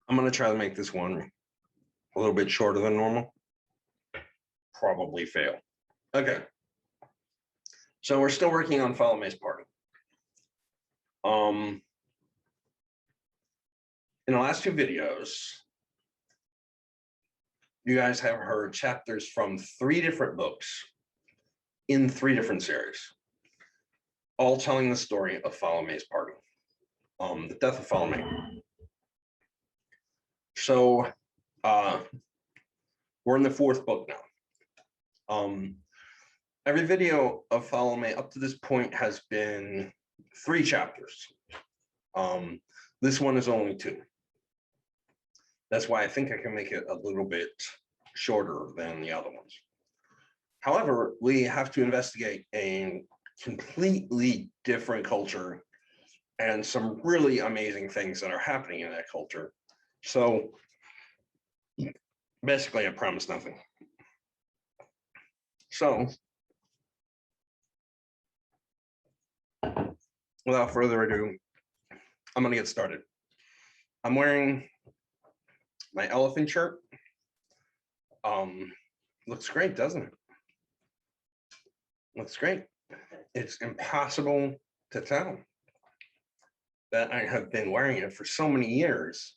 I'm going to try to make this one a little bit shorter than normal. Probably fail. Okay. So we're still working on Follow May's Party. In the last two videos, you guys have heard chapters from 3 different books in 3 different series, all telling the story of Follow May's Party, the death of Follow May. So we're in the 4th book now. Every video of Follow May up to this point has been 3 chapters. This one is only 2. That's why I think I can make it a little bit shorter than the other ones. However, we have to investigate a completely different culture and some really amazing things that are happening in that culture. So basically, I promise nothing. So without further ado, I'm going to get started. I'm wearing my elephant shirt. Looks great, doesn't it? Looks great. It's impossible to tell that I have been wearing it for so many years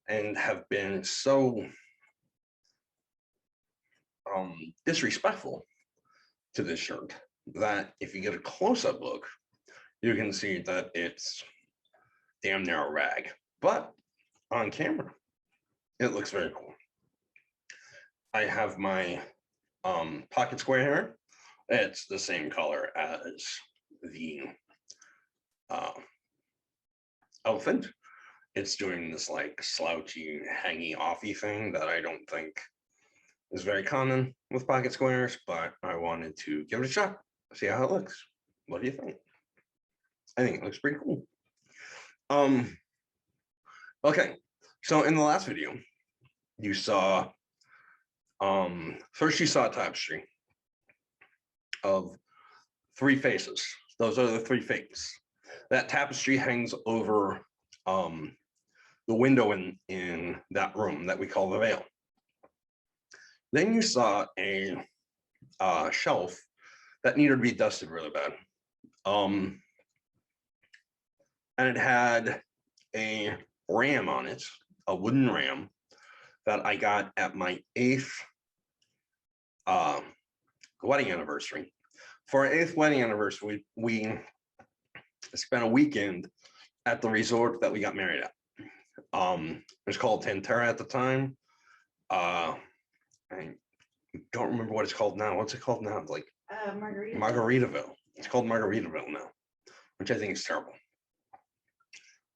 and have been so disrespectful to this shirt that if you get a close-up look, you can see that it's damn near a rag. But on camera, it looks very cool. I have my pocket square here. It's the same color as the elephant. It's doing this like slouchy, hangy offy thing that I don't think is very common with pocket squares, but I wanted to give it a shot, see how it looks. What do you think? I think it looks pretty cool. Okay, so in the last video, you saw, first you saw a tapestry of 3 faces. Those are the 3 fates. That tapestry hangs over the window in that room that we call the veil. Then you saw a shelf that needed to be dusted really bad. And it had a ram on it, a wooden ram that I got at my 8th wedding anniversary. For our 8th wedding anniversary, we spent a weekend at the resort that we got married at. It was called Tantera at the time. I don't remember what it's called now. What's it called now? It's like Margaritaville. It's called Margaritaville now, which I think is terrible.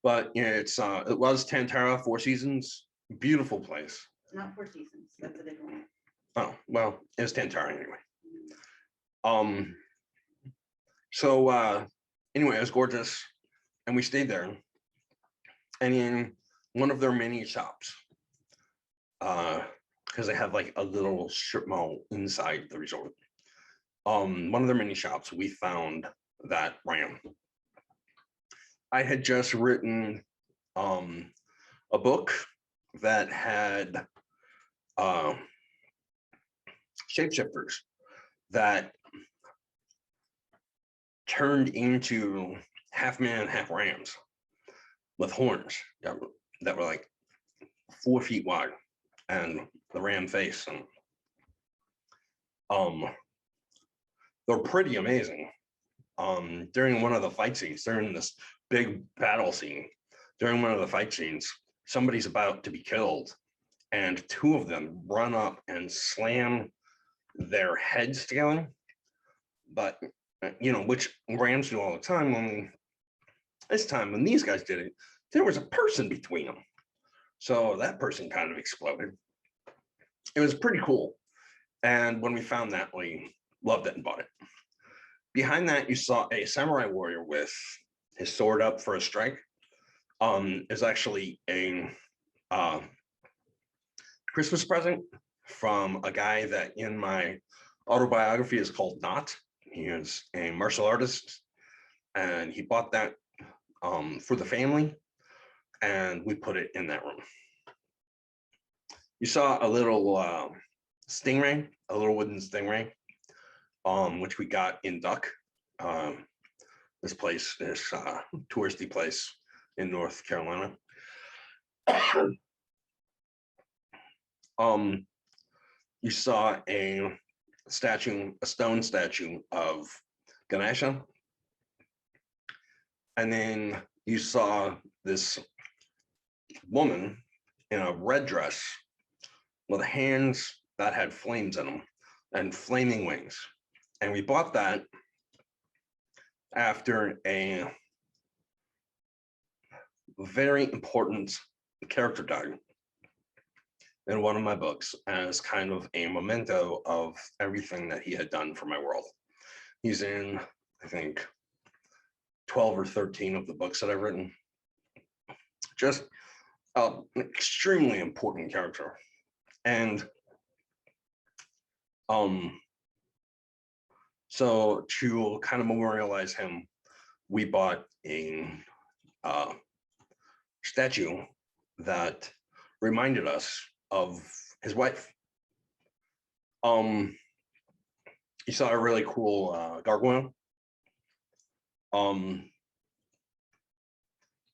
But yeah, it was Tantera, 4 Seasons, beautiful place. Not 4 Seasons. That's a different one. Oh well, it was Tantera anyway. So anyway, it was gorgeous, and we stayed there. And in one of their mini shops, because they have like a little strip mall inside the resort. One of their mini shops, we found that ram. I had just written a book that had shapeshifters that turned into half man, half rams with horns. that were like 4 feet wide, and the ram face, and they're pretty amazing. During one of the fight scenes, during this big battle scene, during one of the fight scenes, somebody's about to be killed, and 2 of them run up and slam their heads together. But which rams do all the time. When this time, when these guys did it, there was a person between them, so that person kind of exploded. It was pretty cool, and when we found that, we loved it and bought it. Behind that, you saw a samurai warrior with his sword up for a strike. Is actually a Christmas present from a guy that in my autobiography is called Not. He is a martial artist, and he bought that for the family, and we put it in that room. You saw a little stingray, a little wooden stingray, which we got in Duck. This place, this touristy place in North Carolina. You saw a stone statue of Ganesha, and then you saw this woman in a red dress with hands that had flames in them and flaming wings. And we bought that after a very important character died in one of my books as kind of a memento of everything that he had done for my world. He's in, I think, 12 or 13 of the books that I've written. Just an extremely important character. And so to kind of memorialize him, we bought a statue that reminded us of his wife. You saw a really cool gargoyle. An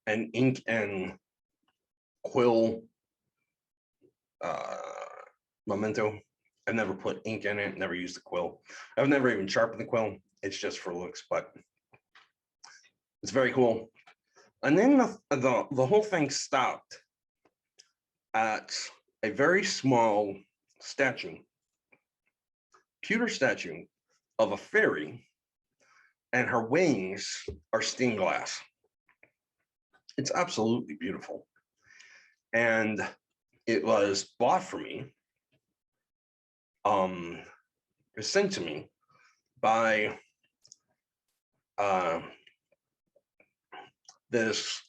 ink and quill memento. I've never put ink in it, never used the quill. I've never even sharpened the quill. It's just for looks, but it's very cool. And then the whole thing stopped at a very small statue, pewter statue of a fairy, and her wings are stained glass. It's absolutely beautiful. And it was bought for me, it was sent to me by this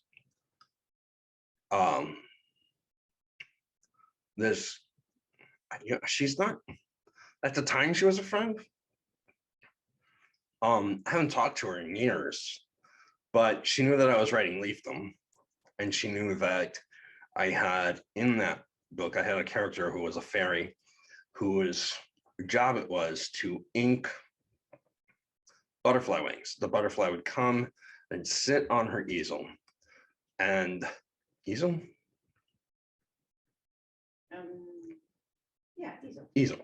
she's not, at the time she was a friend. I haven't talked to her in years, but she knew that I was writing Leafdom, and she knew that I had, in that book, I had a character who was a fairy whose job it was to ink butterfly wings. The butterfly would come and sit on her easel, and easel? Yeah, easel.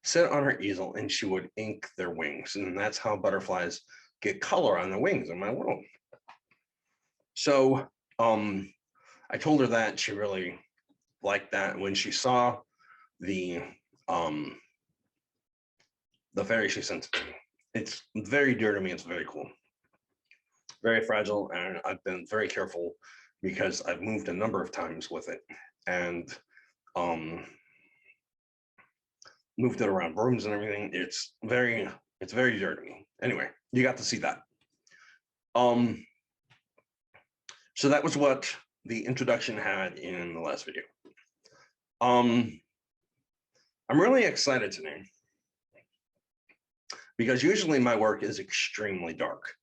Sit on her easel, and she would ink their wings, and that's how butterflies get color on their wings in my world. So I told her that. She really liked that. When she saw the fairy she sent to me, it's very dear to me. It's very cool, very fragile, and I've been very careful because I've moved a number of times with it, and moved it around rooms and everything. It's very dear to me. Anyway, you got to see that. So that was what the introduction had in the last video. I'm really excited today because usually my work is extremely dark.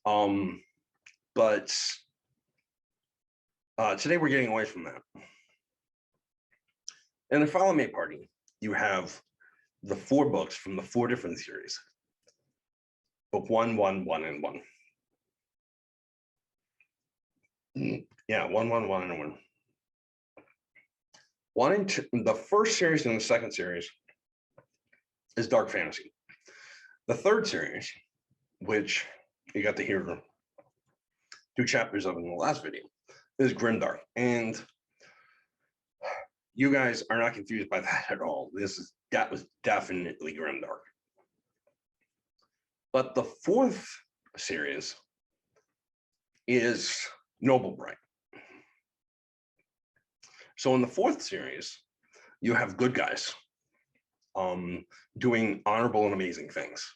But today we're getting away from that. In the Follow Me Party, you have the 4 books from the 4 different series. Book 1, 1, 1, and 1. Yeah, 111. The first series and the second series is dark fantasy. The third series, which you got to hear 2 chapters of in the last video, is grimdark, and you guys are not confused by that at all. That was definitely grimdark. But the fourth series is Noble Bright. So in the fourth series, you have good guys doing honorable and amazing things.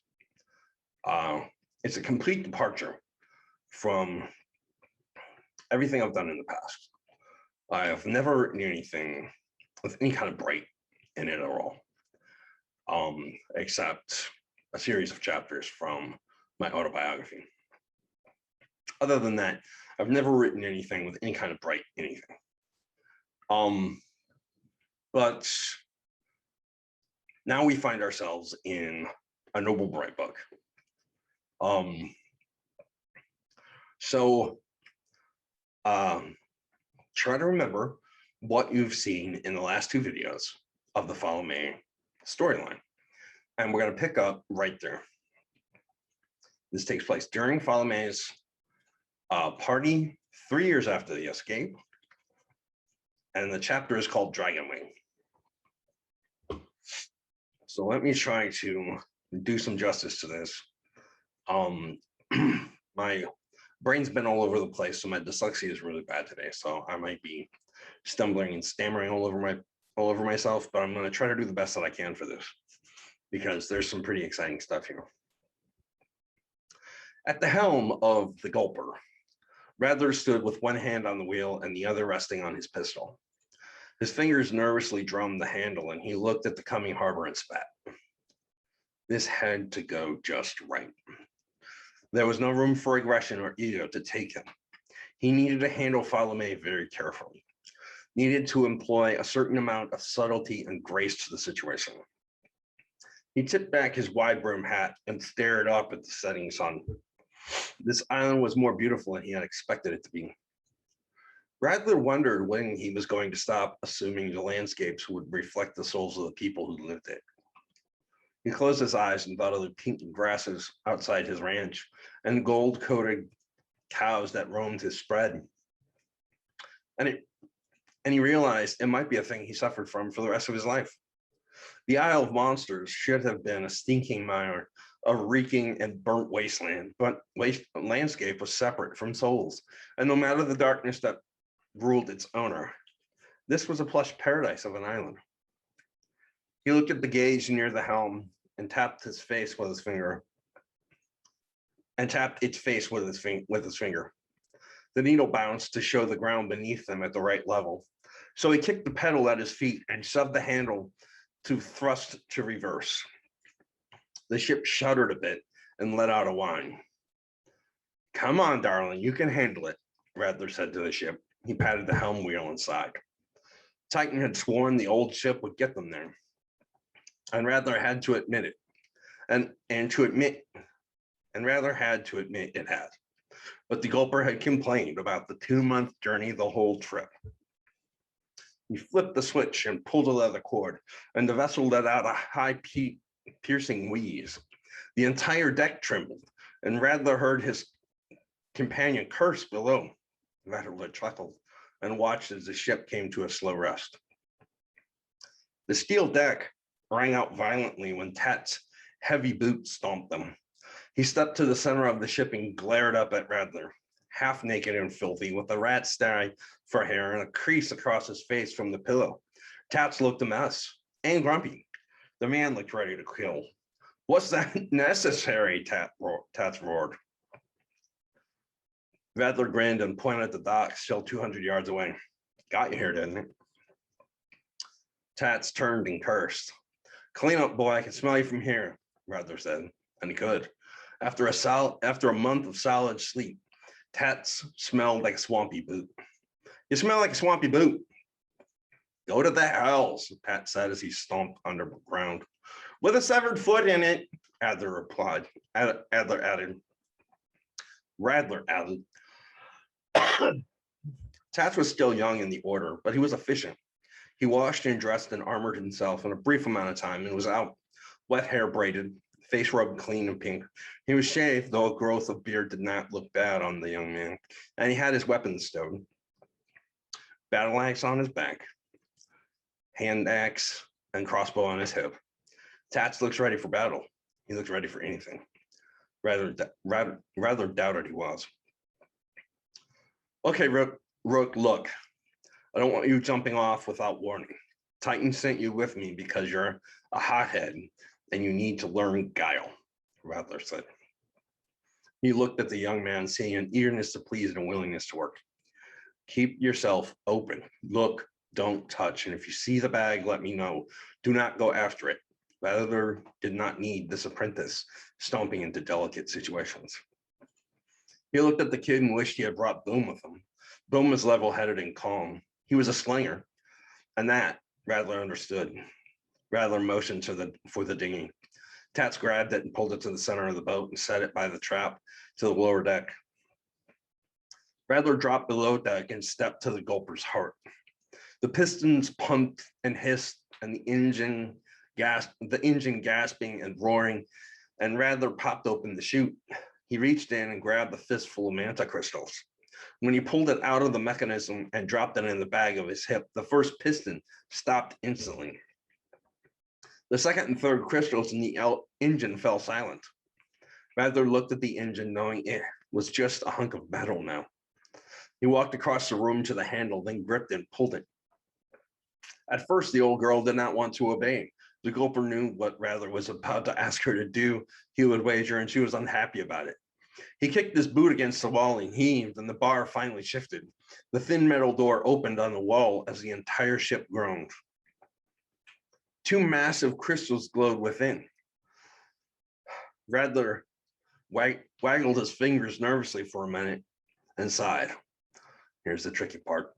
It's a complete departure from everything I've done in the past. I've never written anything with any kind of bright in it at all, except a series of chapters from my autobiography. Other than that, I've never written anything with any kind of bright anything. But now we find ourselves in a Noble Bright book. Try to remember what you've seen in the last 2 videos of the Follow Me storyline. And we're going to pick up right there. This takes place during Follow Me's party 3 years after the escape. And the chapter is called Dragonwing. So let me try to do some justice to this. My brain's been all over the place, so my dyslexia is really bad today. So I might be stumbling and stammering all over myself, but I'm going to try to do the best that I can for this, because there's some pretty exciting stuff here. At the helm of the Gulper, Radler stood with one hand on the wheel and the other resting on his pistol. His fingers nervously drummed the handle, and he looked at the coming harbor and spat. This had to go just right. There was no room for aggression or ego to take him. He needed to handle Follow Me very carefully, needed to employ a certain amount of subtlety and grace to the situation. He tipped back his wide brim hat and stared up at the setting sun. This island was more beautiful than he had expected it to be. Radler wondered when he was going to stop assuming the landscapes would reflect the souls of the people who lived it. He closed his eyes and thought of the pink grasses outside his ranch and gold-coated cows that roamed his spread. And he realized it might be a thing he suffered from for the rest of his life. The Isle of Monsters should have been a stinking mire, a reeking and burnt wasteland, but landscape was separate from souls. And no matter the darkness that ruled its owner, this was a plush paradise of an island. He looked at the gauge near the helm and tapped its face with his finger. The needle bounced to show the ground beneath them at the right level. So he kicked the pedal at his feet and shoved the handle to thrust to reverse. The ship shuddered a bit and let out a whine. "Come on, darling, you can handle it," Radler said to the ship. He patted the helm wheel inside. Titan had sworn the old ship would get them there, and Radler had to admit it. And Radler had to admit it had. But the Gulper had complained about the 2-month journey the whole trip. He flipped the switch and pulled a leather cord, and the vessel let out a high piercing wheeze. The entire deck trembled, and Radler heard his companion curse below. Radler chuckled and watched as the ship came to a slow rest. The steel deck rang out violently when Tat's heavy boots stomped them. He stepped to the center of the ship and glared up at Radler, half naked and filthy, with a rat sty for hair and a crease across his face from the pillow. Tats looked a mess and grumpy. The man looked ready to kill. "What's that necessary?" Tats roared. Radler grinned and pointed at the docks still 200 yards away. "Got you here, didn't it?" Tats turned and cursed. "Clean up, boy, I can smell you from here," Radler said, and he could. After a month of solid sleep, Tats smelled like a swampy boot. "You smell like a swampy boot." "Go to the hells," Pat said as he stomped underground. "With a severed foot in it," Radler added. Tats was still young in the order, but he was efficient. He washed and dressed and armored himself in a brief amount of time and was out. Wet hair braided, face rubbed clean and pink. He was shaved, though a growth of beard did not look bad on the young man, and he had his weapons stowed. Battle axe on his back, hand axe and crossbow on his hip. Tats looks ready for battle. He looked ready for anything. Rather doubted he was. Okay, Rook, look. I don't want you jumping off without warning. Titan sent you with me because you're a hothead and you need to learn guile, Rattler said. He looked at the young man, seeing an eagerness to please and a willingness to work. Keep yourself open. Look, don't touch. And if you see the bag, let me know. Do not go after it. Rattler did not need this apprentice stomping into delicate situations. He looked at the kid and wished he had brought Boom with him. Boom was level-headed and calm. He was a slinger, and that Rattler understood. Rattler motioned for the dinghy. Tats grabbed it and pulled it to the center of the boat and set it by the trap to the lower deck. Rattler dropped below deck and stepped to the Gulper's heart. The pistons pumped and hissed, and the engine gasping and roaring, and Rattler popped open the chute. He reached in and grabbed the fistful of manta crystals. When he pulled it out of the mechanism and dropped it in the bag of his hip, the first piston stopped instantly. The second and third crystals in the engine fell silent. Rattler looked at the engine, knowing it was just a hunk of metal now. He walked across the room to the handle, then gripped and pulled it. At first, the old girl did not want to obey. The Gulper knew what Rattler was about to ask her to do, he would wager, and she was unhappy about it. He kicked his boot against the wall and heaved, and the bar finally shifted. The thin metal door opened on the wall as the entire ship groaned. Two massive crystals glowed within. Rattler waggled his fingers nervously for a minute and sighed. Here's the tricky part.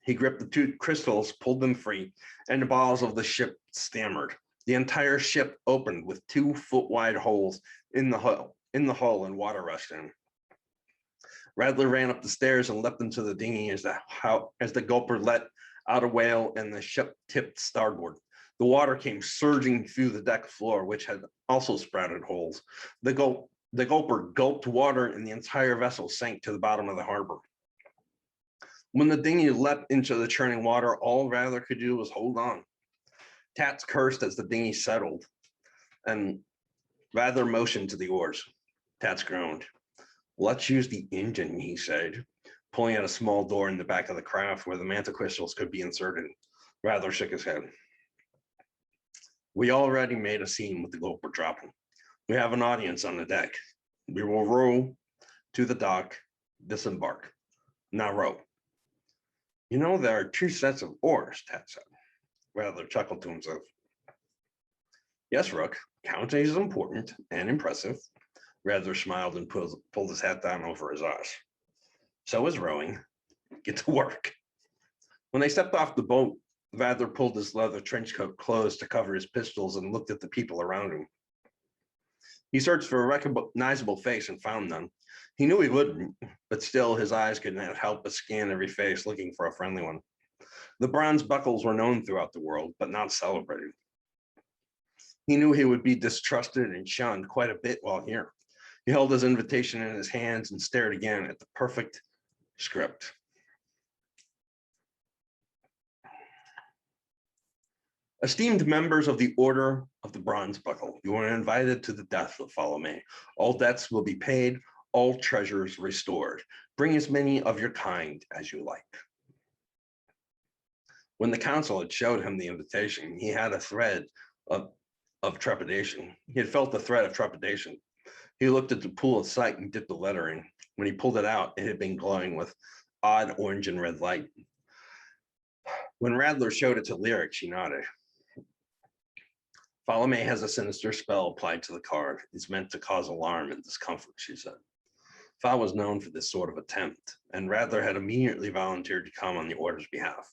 He gripped the two crystals, pulled them free, and the balls of the ship stammered. The entire ship opened with 2-foot-wide holes in the hull, and water rushed in. Rattler ran up the stairs and leapt into the dinghy as the Gulper let out a wail and the ship tipped starboard. The water came surging through the deck floor, which had also sprouted holes. The Gulper gulped water and the entire vessel sank to the bottom of the harbor. When the dinghy leapt into the churning water, all Rattler could do was hold on. Tats cursed as the dinghy settled, and Rattler motioned to the oars. Tats groaned. Let's use the engine, he said, pulling at a small door in the back of the craft where the manta crystals could be inserted. Rattler shook his head. We already made a scene with the Gulper dropping. We have an audience on the deck. We will row to the dock, disembark. Now row. You know, there are 2 sets of oars, Tats said. Rattler chuckled to himself. Yes, Rook, counting is important and impressive. Rattler smiled and pulled his hat down over his eyes. So is rowing. Get to work. When they stepped off the boat, Rattler pulled his leather trench coat closed to cover his pistols and looked at the people around him. He searched for a recognizable face and found none. He knew he wouldn't, but still his eyes could not help but scan every face, looking for a friendly one. The bronze buckles were known throughout the world, but not celebrated. He knew he would be distrusted and shunned quite a bit while here. He held his invitation in his hands and stared again at the perfect script. Esteemed members of the Order of the Bronze Buckle, you are invited to the death of Falome. All debts will be paid, all treasures restored. Bring as many of your kind as you like. When the council had showed him the invitation, he had a thread of trepidation. He had felt the thread of trepidation. He looked at the pool of sight and dipped the letter in. When he pulled it out, it had been glowing with odd orange and red light. When Rattler showed it to Lyric, she nodded. Falome has a sinister spell applied to the card. It's meant to cause alarm and discomfort, she said. Fa was known for this sort of attempt, and Rattler had immediately volunteered to come on the Order's behalf.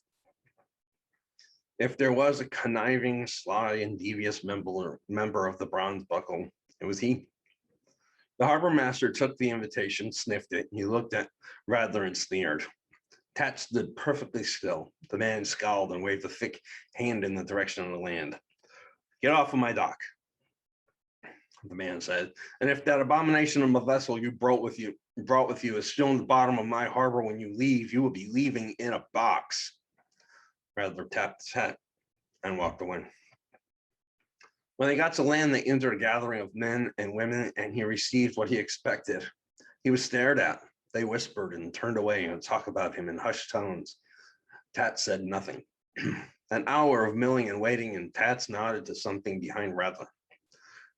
If there was a conniving, sly, and devious member of the Bronze Buckle, it was he. The harbor master took the invitation, sniffed it, and he looked at Rattler and sneered. Tat stood perfectly still. The man scowled and waved a thick hand in the direction of the land. Get off of my dock, the man said. And if that abomination of a vessel you brought with you is still in the bottom of my harbor when you leave, you will be leaving in a box. Rattler tapped his hat and walked away. When they got to land, they entered a gathering of men and women, and he received what he expected. He was stared at. They whispered and turned away and talked about him in hushed tones. Tat said nothing. An hour of milling and waiting, and Tats nodded to something behind Rattler.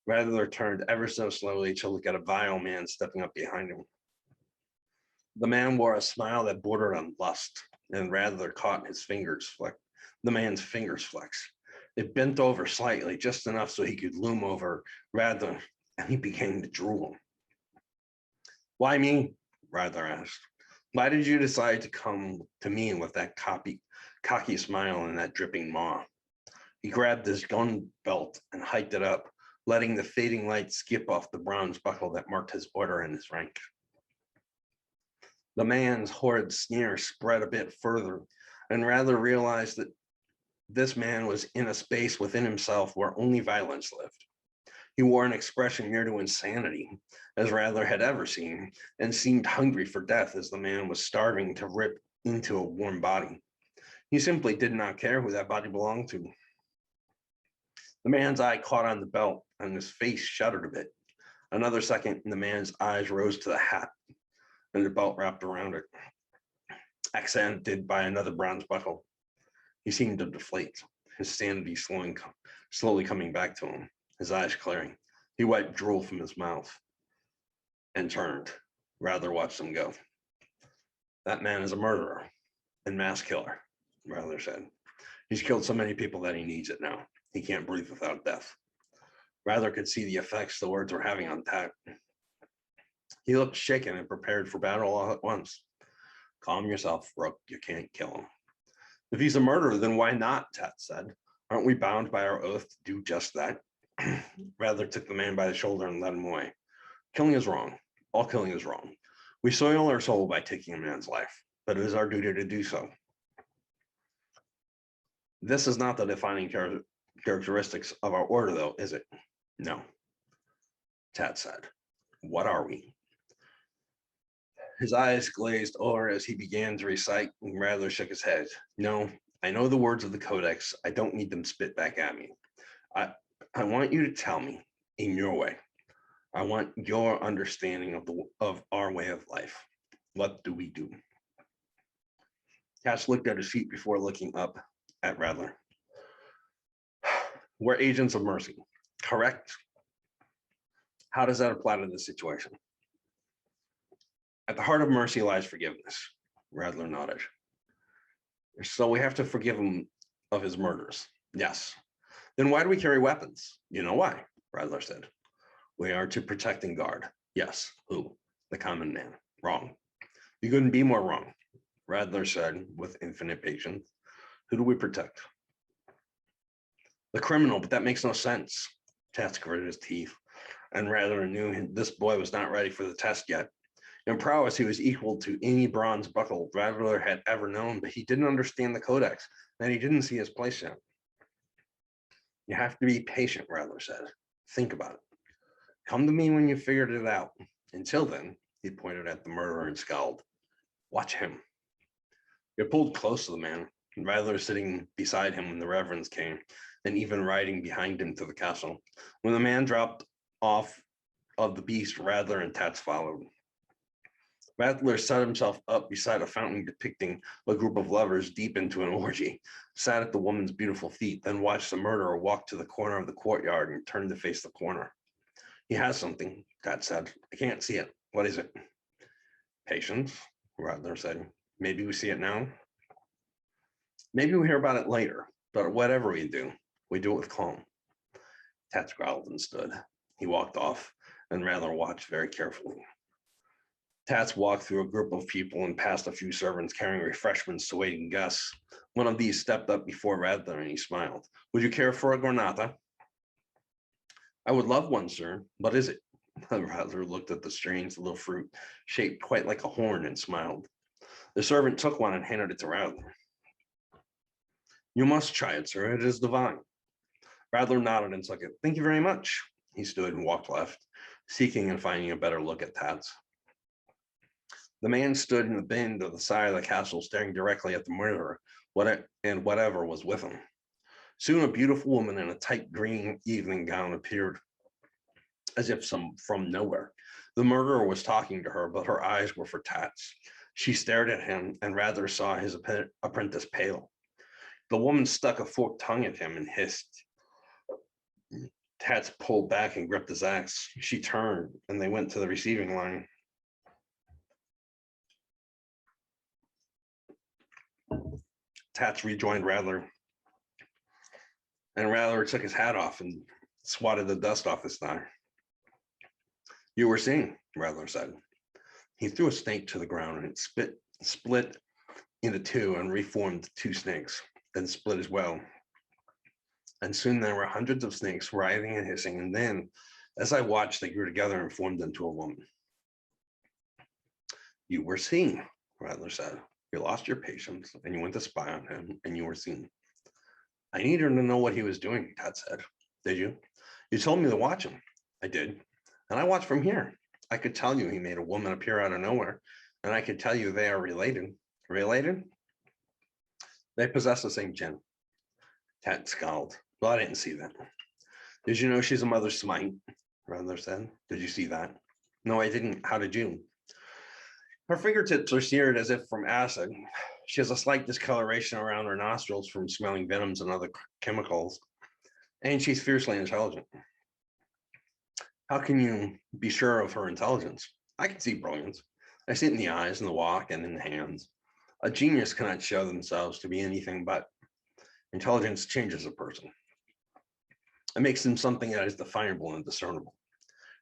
Rattler turned ever so slowly to look at a vile man stepping up behind him. The man wore a smile that bordered on lust, and Rattler caught his the man's fingers flex. It bent over slightly, just enough so he could loom over Rattler, and he began to drool. Why me? Rattler asked. Why did you decide to come to me with that cocky smile and that dripping maw? He grabbed his gun belt and hiked it up, letting the fading light skip off the bronze buckle that marked his order and his rank. The man's horrid sneer spread a bit further, and Rattler realized that this man was in a space within himself where only violence lived. He wore an expression near to insanity, as Rattler had ever seen, and seemed hungry for death as the man was starving to rip into a warm body. He simply did not care who that body belonged to. The man's eye caught on the belt, and his face shuddered a bit. Another second, and the man's eyes rose to the hat, and the belt wrapped around it, accented by another bronze buckle. He seemed to deflate, his sanity slowly coming back to him, his eyes clearing. He wiped drool from his mouth and turned. Rattler watched him go. That man is a murderer and mass killer, Rattler said. He's killed so many people that he needs it now. He can't breathe without death. Rattler could see the effects the words were having on Tat. He looked shaken and prepared for battle all at once. Calm yourself, Rook. You can't kill him. If he's a murderer, then why not? Tat said. Aren't we bound by our oath to do just that? Rattler took the man by the shoulder and led him away. Killing is wrong. All killing is wrong. We soil our soul by taking a man's life, but it is our duty to do so. This is not the defining characteristics of our order, though, is it? No. Tat said. What are we? His eyes glazed over as he began to recite, and Rattler shook his head. No, I know the words of the Codex. I don't need them spit back at me. I want you to tell me in your way. I want your understanding of our way of life. What do we do? Cash looked at his feet before looking up at Rattler. We're agents of mercy, correct? How does that apply to this situation? At the heart of mercy lies forgiveness. Rattler nodded. So we have to forgive him of his murders. Yes. Then why do we carry weapons? You know why, Rattler said. We are to protect and guard. Yes. Who? The common man. Wrong. You couldn't be more wrong, Rattler said with infinite patience. Who do we protect? The criminal, but that makes no sense. Tats gritted his teeth, and Rattler knew this boy was not ready for the test yet. In prowess, he was equal to any bronze buckle Rattler had ever known, but he didn't understand the Codex, and he didn't see his place yet. You have to be patient, Rattler said. Think about it. Come to me when you figured it out. Until then, he pointed at the murderer and scowled. Watch him. He pulled close to the man, and Rattler sitting beside him when the reverends came, and even riding behind him to the castle. When the man dropped off of the beast, Rattler and Tats followed. Rattler set himself up beside a fountain depicting a group of lovers deep into an orgy, sat at the woman's beautiful feet, then watched the murderer walk to the corner of the courtyard and turn to face the corner. He has something, Tat said. I can't see it. What is it? Patience, Rattler said. Maybe we see it now. Maybe we hear about it later, but whatever we do it with calm. Tats growled and stood. He walked off, and Rattler watched very carefully. Tats walked through a group of people and past a few servants carrying refreshments to waiting guests. One of these stepped up before Rattler and he smiled. Would you care for a granata? I would love one, sir. What is it? Rattler looked at the strange little fruit, shaped quite like a horn, and smiled. The servant took one and handed it to Rattler. You must try it, sir. It is divine. Rattler nodded and took it. Thank you very much. He stood and walked left, seeking and finding a better look at Tats. The man stood in the bend of the side of the castle, staring directly at the murderer and whatever was with him. Soon a beautiful woman in a tight green evening gown appeared, as if from nowhere. The murderer was talking to her, but her eyes were for Tats. She stared at him, and Rattler saw his apprentice pale. The woman stuck a forked tongue at him and hissed. Tats pulled back and gripped his axe. She turned, and they went to the receiving line. Tats rejoined Rattler, and Rattler took his hat off and swatted the dust off his thigh. You were seeing, Rattler said. He threw a snake to the ground, and it split into two and reformed two snakes, then split as well. And soon there were hundreds of snakes writhing and hissing, and then, as I watched, they grew together and formed into a woman. You were seen, Rattler said. You lost your patience, and you went to spy on him, and you were seen. I needed to know what he was doing, Tats said. Did you? You told me to watch him. I did. And I watched from here. I could tell you he made a woman appear out of nowhere, and I could tell you they are related. Related? They possess the same gene. Tats scowled. Well, I didn't see that. Did you know she's a mother smite? Rattler said. Did you see that? No, I didn't. How did you? Her fingertips are seared as if from acid. She has a slight discoloration around her nostrils from smelling venoms and other chemicals. And she's fiercely intelligent. How can you be sure of her intelligence? I can see brilliance. I see it in the eyes, in the walk, and in the hands. A genius cannot show themselves to be anything but. Intelligence changes a person. It makes them something that is definable and discernible.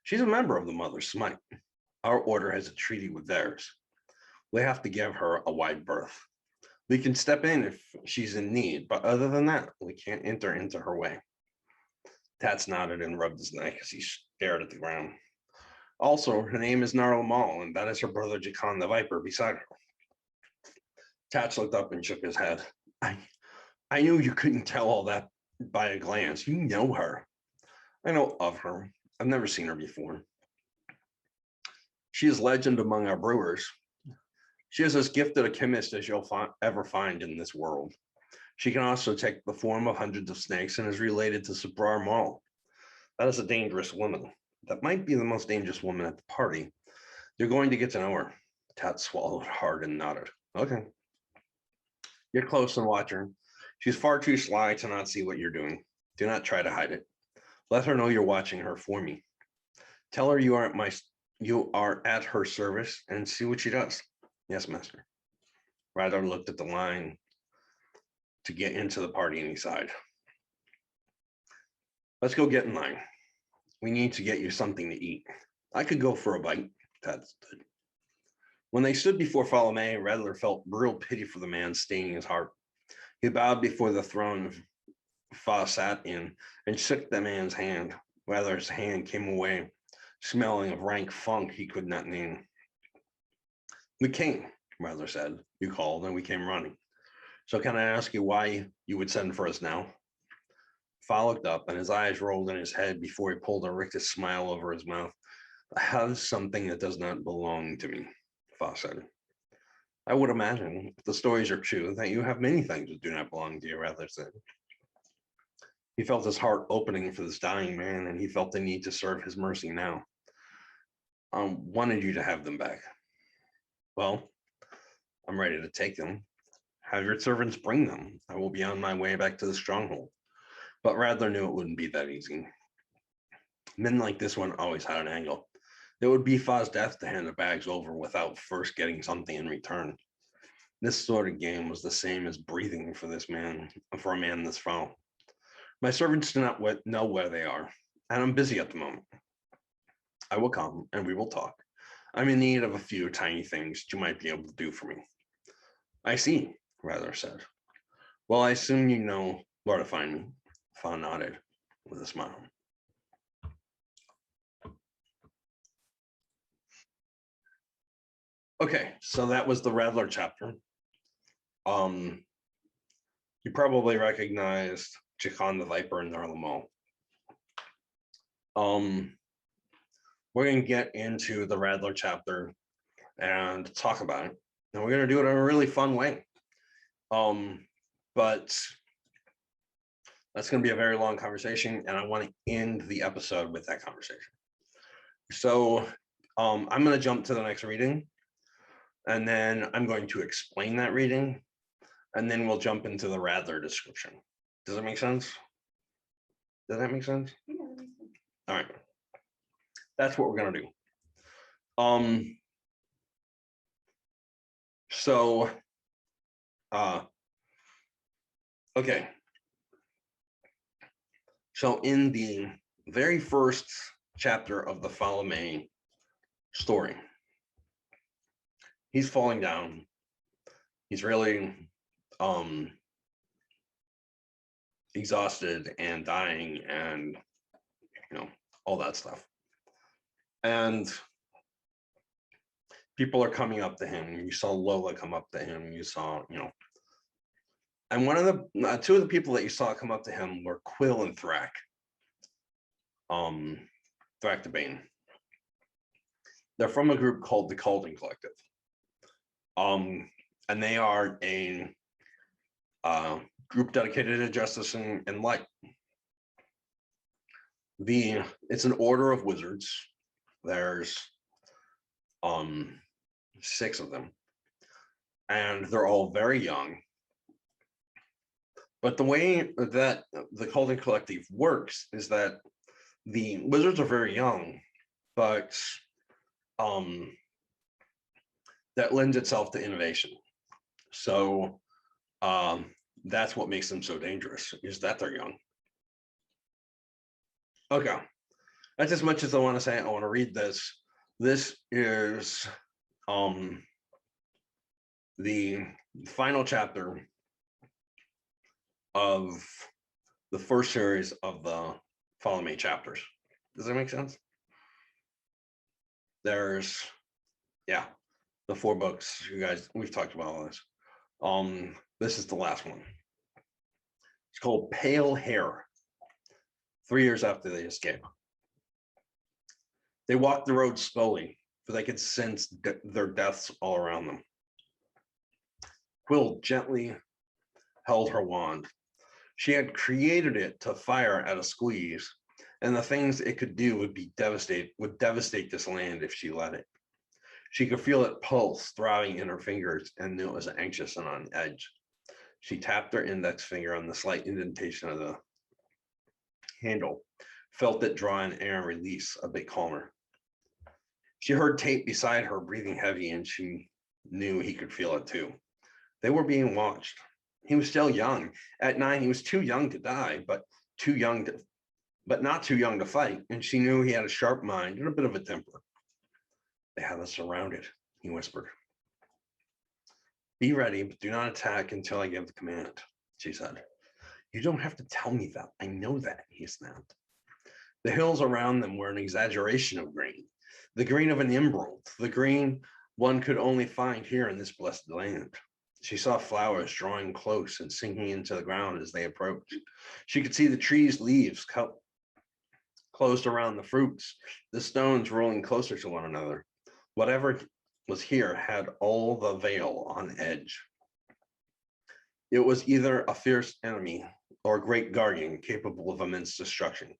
She's a member of the Mother Smite. Our order has a treaty with theirs. We have to give her a wide berth. We can step in if she's in need, but other than that, we can't enter into her way. Tats nodded and rubbed his neck as he stared at the ground. Also, her name is Narlamal, and that is her brother Jakan the Viper beside her. Tats looked up and shook his head. I knew you couldn't tell all that by a glance. You know her. I know of her. I've never seen her before. She is legend among our brewers. She is as gifted a chemist as you'll ever find in this world. She can also take the form of hundreds of snakes and is related to Sabrar Mal. That is a dangerous woman. That might be the most dangerous woman at the party. You're going to get to know her. Tats swallowed hard and nodded. Okay. Get close and watch her. She's far too sly to not see what you're doing. Do not try to hide it. Let her know you're watching her for me. Tell her you are at her service and see what she does. Yes, master. Rattler looked at the line to get into the party and he sighed. Let's go get in line. We need to get you something to eat. I could go for a bite. Tats did. When they stood before Falame, Rattler felt real pity for the man staining his heart. He bowed before the throne Fa sat in and shook the man's hand. Rattler's hand came away, smelling of rank funk he could not name. We came, Rattler said. You called and we came running. So can I ask you why you would send for us now? Fa looked up and his eyes rolled in his head before he pulled a rictus smile over his mouth. I have something that does not belong to me, Fa said. I would imagine, if the stories are true, that you have many things that do not belong to you, Rattler said. He felt his heart opening for this dying man, and he felt the need to serve his mercy now. I wanted you to have them back. Well, I'm ready to take them. Have your servants bring them. I will be on my way back to the stronghold. But Rattler knew it wouldn't be that easy. Men like this one always had an angle. It would be Fa's death to hand the bags over without first getting something in return. This sort of game was the same as breathing for this man, for a man this foul. My servants do not know where they are, and I'm busy at the moment. I will come and we will talk. I'm in need of a few tiny things you might be able to do for me. I see, Rattler said. Well, I assume you know where to find me. Fa nodded with a smile. Okay, so that was the Rattler chapter. You probably recognized Chacon the Viper and Narlamol. We're going to get into the Rattler chapter and talk about it. And we're going to do it in a really fun way. But that's going to be a very long conversation, and I want to end the episode with that conversation. So I'm going to jump to the next reading, and then I'm going to explain that reading, and then we'll jump into the Rattler description. Does that make sense? Does that make sense? Yeah, that makes sense. All right. That's what we're going to do. Okay. So in the very first chapter of the Follow Me story, he's falling down. He's really exhausted and dying and, you know, all that stuff. And people are coming up to him. You saw Lola come up to him. You saw, you know, and one of the two of the people that you saw come up to him were Quill and Thrak. Thrak the Bane. They're from a group called the Cogen Collective. And they are a group dedicated to justice and light. It's an order of wizards. There's 6 of them, and they're all very young. But the way that the Cogen Collective works is that the wizards are very young, but that lends itself to innovation. So that's what makes them so dangerous, is that they're young. Okay, that's as much as I want to say. I want to read this. This is the final chapter of the first series of the Follow Me chapters. Does that make sense? There's, yeah, the 4 books. You guys, we've talked about all this. This is the last one. It's called Pale Hair. 3 years after they escape. They walked the road slowly, for they could sense their deaths all around them. Quill gently held her wand. She had created it to fire at a squeeze, and the things it could do would devastate this land if she let it. She could feel it pulse throbbing in her fingers and knew it was anxious and on edge. She tapped her index finger on the slight indentation of the handle, felt it draw in air and release a bit calmer. She heard Tate beside her breathing heavy, and she knew he could feel it too. They were being watched. He was still young. At 9, he was too young to die, but not too young to fight, and she knew he had a sharp mind and a bit of a temper. They have us surrounded, he whispered. Be ready, but do not attack until I give the command, she said. You don't have to tell me that. I know that, he snapped. The hills around them were an exaggeration of green, the green of an emerald, the green one could only find here in this blessed land. She saw flowers drawing close and sinking into the ground as they approached. She could see the trees' leaves closed around the fruits, the stones rolling closer to one another. Whatever was here had all the veil on edge. It was either a fierce enemy or a great guardian capable of immense destruction.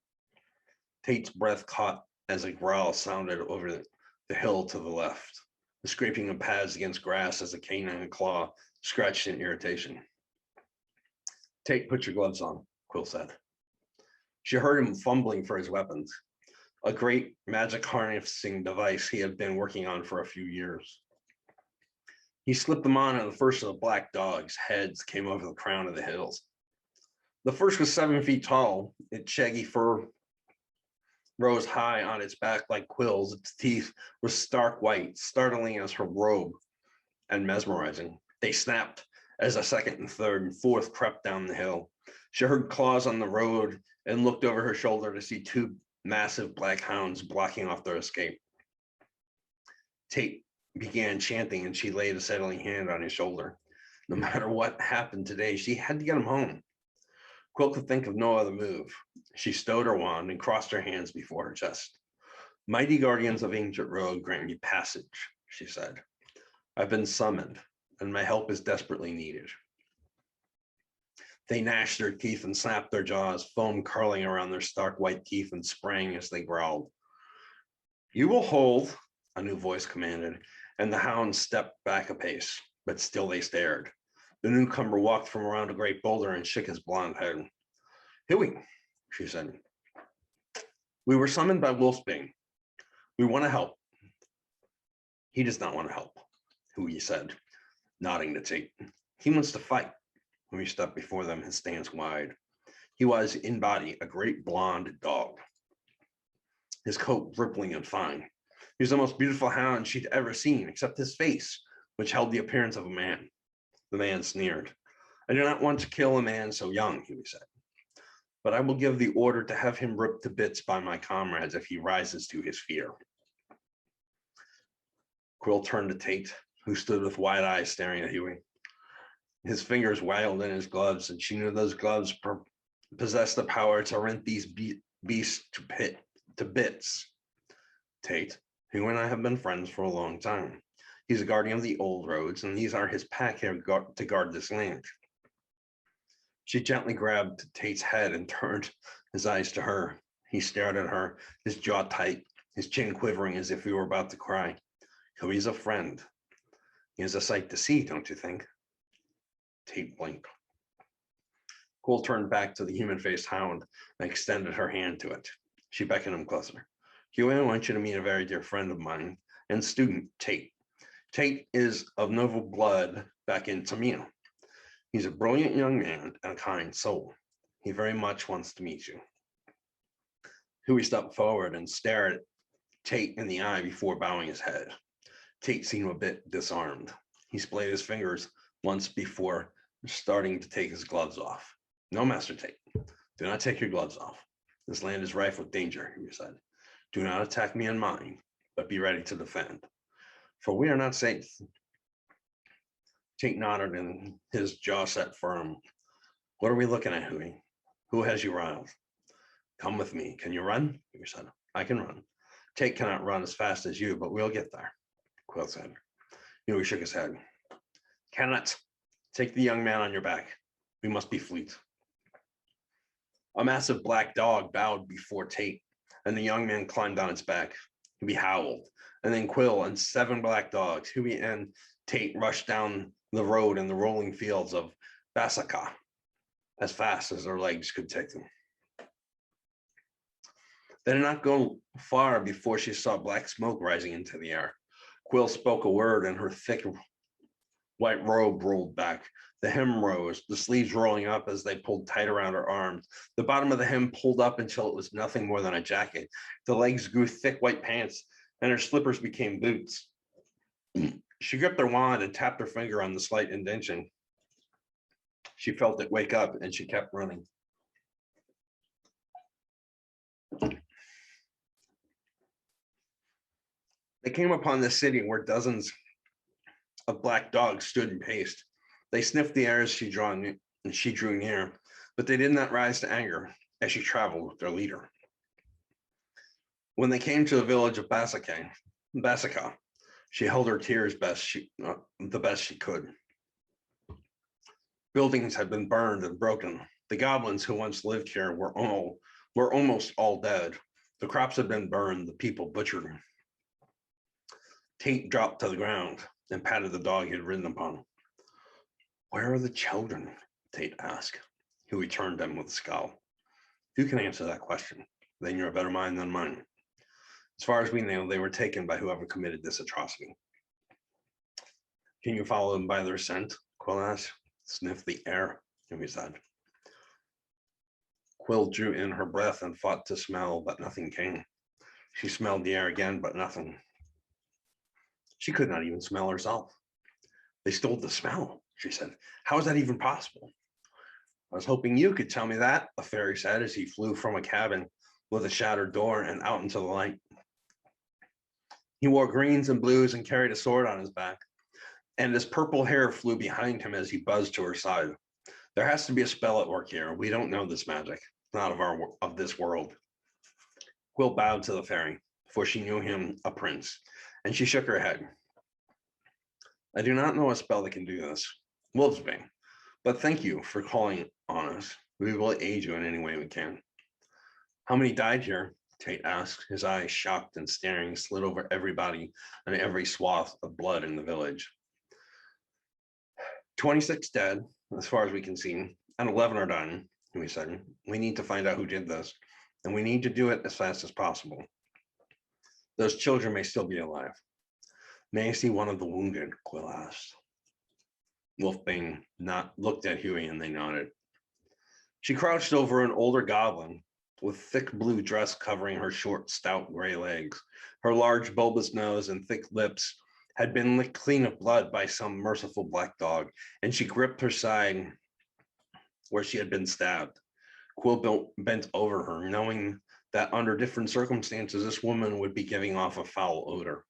Tate's breath caught as a growl sounded over the hill to the left, the scraping of pads against grass as a canine claw scratched in irritation. Tate, put your gloves on, Quill said. She heard him fumbling for his weapons, a great magic harnessing device he had been working on for a few years. He slipped them on, and the first of the black dogs' heads came over the crown of the hills. The first was 7 feet tall. Its shaggy fur rose high on its back like quills. Its teeth were stark white, startling as her robe, and mesmerizing. They snapped as a second and third and fourth crept down the hill. She heard claws on the road and looked over her shoulder to see 2 massive black hounds blocking off their escape. Tate began chanting, and she laid a settling hand on his shoulder. No matter what happened today, she had to get him home. Quill could think of no other move. She stowed her wand and crossed her hands before her chest. Mighty guardians of ancient road, grant me passage, she said. I've been summoned, and my help is desperately needed. They gnashed their teeth and snapped their jaws, foam curling around their stark white teeth and sprang as they growled. You will hold, a new voice commanded, and the hounds stepped back a pace, but still they stared. The newcomer walked from around a great boulder and shook his blonde head. Huey, she said. We were summoned by Wolfsbane. We want to help. He does not want to help, Huey said, nodding to Tate. He wants to fight. Huey stepped before them, his stance wide. He was, in body, a great blonde dog, his coat rippling and fine. He was the most beautiful hound she'd ever seen, except his face, which held the appearance of a man. The man sneered. I do not want to kill a man so young, Huey said, but I will give the order to have him ripped to bits by my comrades if he rises to his fear. Quill turned to Tate, who stood with wide eyes staring at Huey. His fingers waggled in his gloves, and she knew those gloves possessed the power to rent these beasts to bits. Tate, who and I have been friends for a long time. He's a guardian of the old roads, and these are his pack here to guard this land. She gently grabbed Tate's head and turned his eyes to her. He stared at her, his jaw tight, his chin quivering as if he were about to cry. Huey's a friend. He is a sight to see, don't you think? Tate blinked. Quill turned back to the human-faced hound and extended her hand to it. She beckoned him closer. Huey, I want you to meet a very dear friend of mine and student, Tate. Tate is of noble blood back in Tamina. He's a brilliant young man and a kind soul. He very much wants to meet you. Huey stepped forward and stared at Tate in the eye before bowing his head. Tate seemed a bit disarmed. He splayed his fingers once before starting to take his gloves off. No, Master Tate, do not take your gloves off. This land is rife with danger, he said. Do not attack me and mine, but be ready to defend, for we are not safe. Tate nodded and his jaw set firm. What are we looking at, Huey? Who has you riled? Come with me. Can you run? Huey said. I can run. Tate cannot run as fast as you, but we'll get there, Quill said. Huey shook his head. Cannot. Take the young man on your back. We must be fleet. A massive black dog bowed before Tate, and the young man climbed on its back. Huey howled, and then Quill and 7 black dogs, Huey and Tate, rushed down the road in the rolling fields of Basaka as fast as their legs could take them. They did not go far before she saw black smoke rising into the air. Quill spoke a word, and her thick white robe rolled back. The hem rose, the sleeves rolling up as they pulled tight around her arms. The bottom of the hem pulled up until it was nothing more than a jacket. The legs grew thick white pants, and her slippers became boots. She gripped her wand and tapped her finger on the slight indentation. She felt it wake up, and she kept running. They came upon the city where dozens of black dogs stood and paced. They sniffed the air as she drew near, but they did not rise to anger as she traveled with their leader. When they came to the village of Basaka, she held her tears the best she could. Buildings had been burned and broken. The goblins who once lived here were almost all dead. The crops had been burned, the people butchered. Tate dropped to the ground and patted the dog he had ridden upon. Where are the children? Tate asked. Huey turned to him with a scowl. You can answer that question. Then you're a better mind than mine. As far as we know, they were taken by whoever committed this atrocity. Can you follow them by their scent? Quill asked. Sniff the air, Huey said. Quill drew in her breath and fought to smell, but nothing came. She smelled the air again, but nothing. She could not even smell herself. They stole the smell, she said. How is that even possible? I was hoping you could tell me that, a fairy said as he flew from a cabin with a shattered door and out into the light. He wore greens and blues and carried a sword on his back, and his purple hair flew behind him as he buzzed to her side. There has to be a spell at work here. We don't know this magic. It's not of this world. Quill bowed to the fairy, for she knew him a prince, and she shook her head. I do not know a spell that can do this. Wolfsbane, but thank you for calling on us. We will aid you in any way we can. How many died here? Tate asked, his eyes shocked and staring slid over everybody and every swath of blood in the village. 26 dead, as far as we can see, and 11 are done, we said. We need to find out who did this, and we need to do it as fast as possible. Those children may still be alive. May I see one of the wounded? Quill asked. Wolfbane looked at Huey and they nodded. She crouched over an older goblin with thick blue dress covering her short, stout gray legs. Her large bulbous nose and thick lips had been licked clean of blood by some merciful black dog, and she gripped her side where she had been stabbed. Quill bent over her, knowing that under different circumstances, this woman would be giving off a foul odor.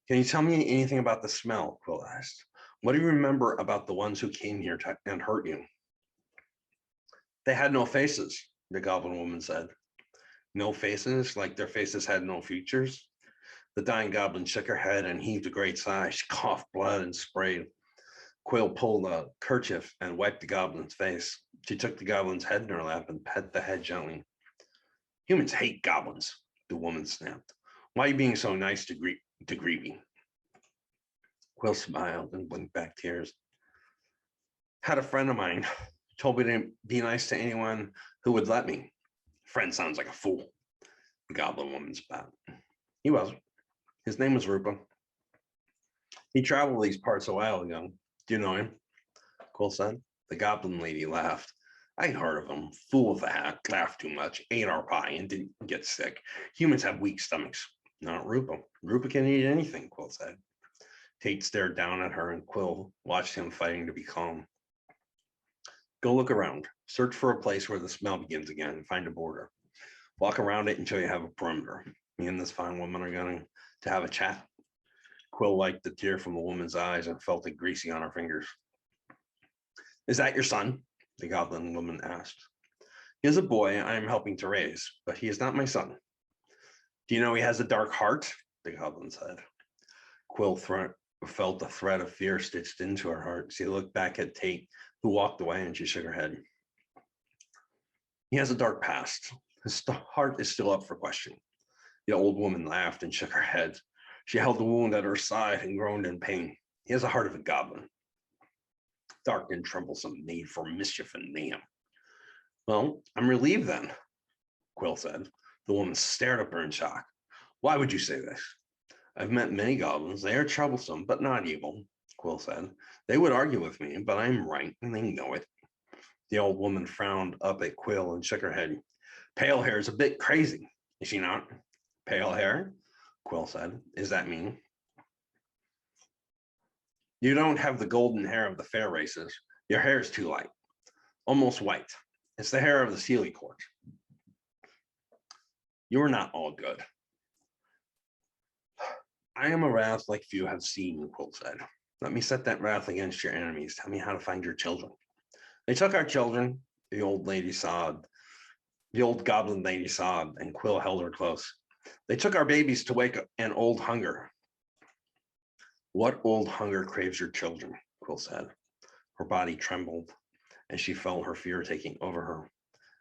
Can you tell me anything about the smell? Quill asked. What do you remember about the ones who came here and hurt you? They had no faces, the goblin woman said. No faces, like their faces had no features? The dying goblin shook her head and heaved a great sigh. She coughed blood and sprayed. Quill pulled a kerchief and wiped the goblin's face. She took the goblin's head in her lap and pet the head gently. Humans hate goblins, the woman snapped. Why are you being so nice to Greavy? Quill smiled and blinked back tears. Had a friend of mine told me to be nice to anyone who would let me. Friend sounds like a fool, the goblin woman spat. He wasn't. His name was Rupa. He traveled these parts a while ago. Do you know him? Quill said. The goblin lady laughed. I heard of him. Fool with a hat, laughed too much, ate our pie, and didn't get sick. Humans have weak stomachs. Not Rupa. Rupa can eat anything, Quill said. Tate stared down at her, and Quill watched him fighting to be calm. Go look around. Search for a place where the smell begins again and find a border. Walk around it until you have a perimeter. Me and this fine woman are going to have a chat. Quill wiped the tear from the woman's eyes and felt it greasy on her fingers. Is that your son? The goblin woman asked. He is a boy I am helping to raise, but he is not my son. Do you know he has a dark heart? The goblin said. Quill felt the thread of fear stitched into her heart. She looked back at Tate, who walked away, and she shook her head. He has a dark past. His heart is still up for question. The old woman laughed and shook her head. She held the wound at her side and groaned in pain. He has the heart of a goblin. Dark and troublesome, made for mischief and mayhem. Well, I'm relieved then, Quill said. The woman stared at her in shock. Why would you say this? I've met many goblins. They are troublesome, but not evil, Quill said. They would argue with me, but I'm right, and they know it. The old woman frowned up at Quill and shook her head. Pale hair is a bit crazy, is she not? Pale hair? Quill said. Is that mean? You don't have the golden hair of the fair races. Your hair is too light, almost white. It's the hair of the Sealy court. You are not all good. I am a wrath like few have seen, Quill said. Let me set that wrath against your enemies. Tell me how to find your children. They took our children, the old lady sobbed. The old goblin lady sobbed, and Quill held her close. They took our babies to wake an old hunger. What old hunger craves your children? Quill said. Her body trembled, and she felt her fear taking over her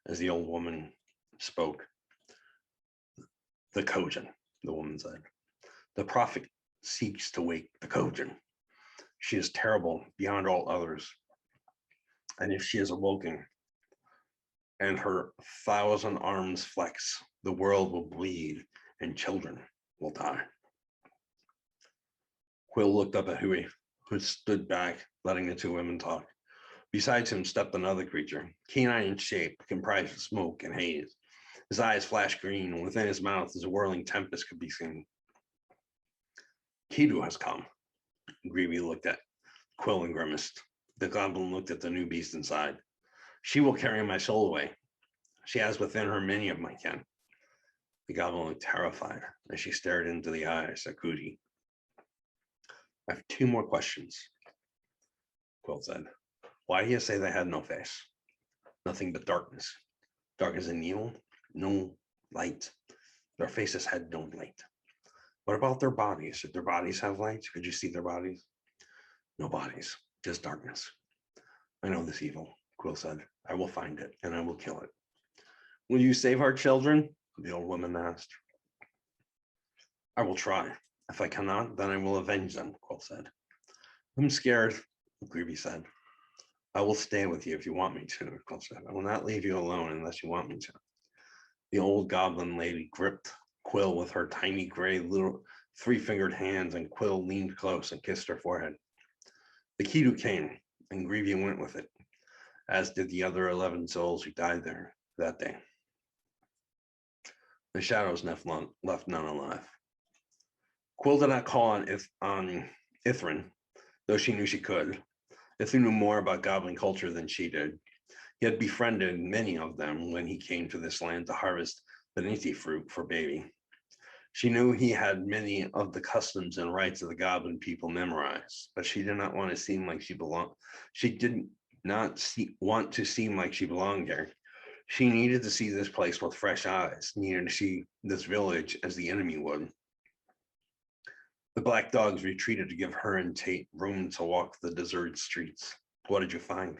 as the old woman spoke. The Cogen, the woman said. The prophet seeks to wake the Cogen. She is terrible beyond all others. And if she is awoken and her 1,000 arms flex, the world will bleed and children will die. Quill looked up at Huey, who stood back, letting the two women talk. Besides him stepped another creature, canine in shape, comprised of smoke and haze. His eyes flashed green, and within his mouth, as a whirling tempest could be seen. Kidu has come. Greavy looked at Quill and grimaced. The goblin looked at the new beast inside. She will carry my soul away. She has within her many of my kin. The goblin looked terrified as she stared into the eyes of Cootie. I have 2 more questions, Quill said. Why do you say they had no face? Nothing but darkness. Darkness and evil? No light. Their faces had no light. What about their bodies? Did their bodies have light? Could you see their bodies? No bodies, just darkness. I know this evil, Quill said. I will find it and I will kill it. Will you save our children? The old woman asked. I will try. If I cannot, then I will avenge them, Quill said. I'm scared, Greavy said. I will stay with you if you want me to, Quill said. I will not leave you alone unless you want me to. The old goblin lady gripped Quill with her tiny gray little 3-fingered hands, and Quill leaned close and kissed her forehead. The Kidu came, and Greavy went with it, as did the other 11 souls who died there that day. The shadows left none alive. Quill did not call on Ithrin, though she knew she could. Ithrin knew more about goblin culture than she did. He had befriended many of them when he came to this land to harvest Beniti fruit for baby. She knew he had many of the customs and rites of the goblin people memorized, but she did not want to seem like she belonged. She did not want to seem like she belonged here. She needed to see this place with fresh eyes, needed to see this village as the enemy would. The black dogs retreated to give her and Tate room to walk the deserted streets. What did you find?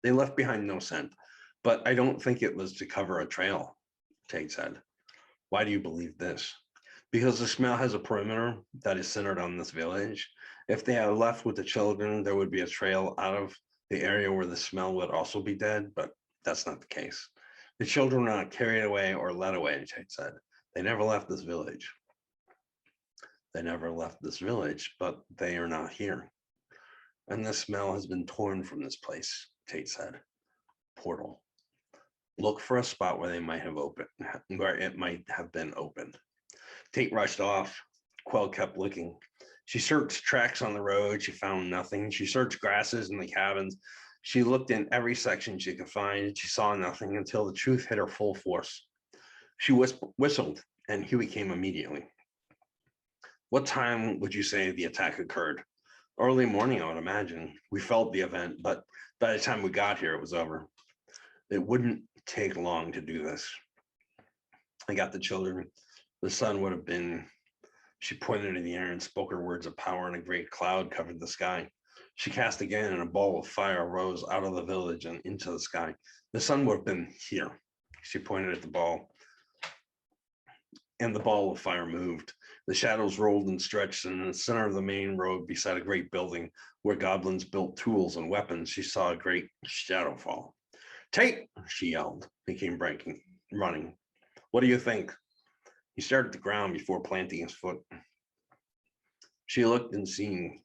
They left behind no scent, but I don't think it was to cover a trail, Tate said. Why do you believe this? Because the smell has a perimeter that is centered on this village. If they had left with the children, there would be a trail out of the area where the smell would also be dead, but that's not the case. The children were not carried away or led away, Tate said. They never left this village. They never left this village, but they are not here. And the smell has been torn from this place, Tate said. Portal. Look for a spot where they might have opened, where it might have been opened. Tate rushed off. Quill kept looking. She searched tracks on the road. She found nothing. She searched grasses in the cabins. She looked in every section she could find. She saw nothing until the truth hit her full force. She whistled, and Huey came immediately. What time would you say the attack occurred? Early morning, I would imagine. We felt the event, but by the time we got here, it was over. It wouldn't take long to do this. I got the children. The sun would have been. She pointed in the air and spoke her words of power, and a great cloud covered the sky. She cast again, and a ball of fire rose out of the village and into the sky. The sun would have been here. She pointed at the ball, and the ball of fire moved. The shadows rolled and stretched, and in the center of the main road, beside a great building where goblins built tools and weapons, she saw a great shadow fall. Tate, she yelled. He came breaking, running. What do you think? He stared at the ground before planting his foot. She looked and seen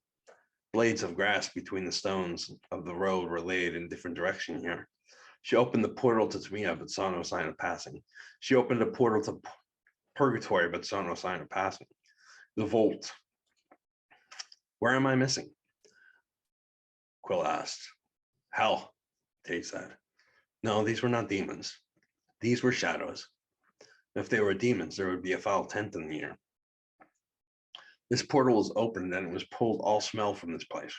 blades of grass between the stones of the road were laid in different directions here. She opened the portal to Tamia, but saw no sign of passing. She opened a portal to Purgatory, but saw no sign of passing. The vault. Where am I missing? Quill asked. Hell, Tate said. No, these were not demons. These were shadows. If they were demons, there would be a foul 10th in the air. This portal was opened and it was pulled all smell from this place.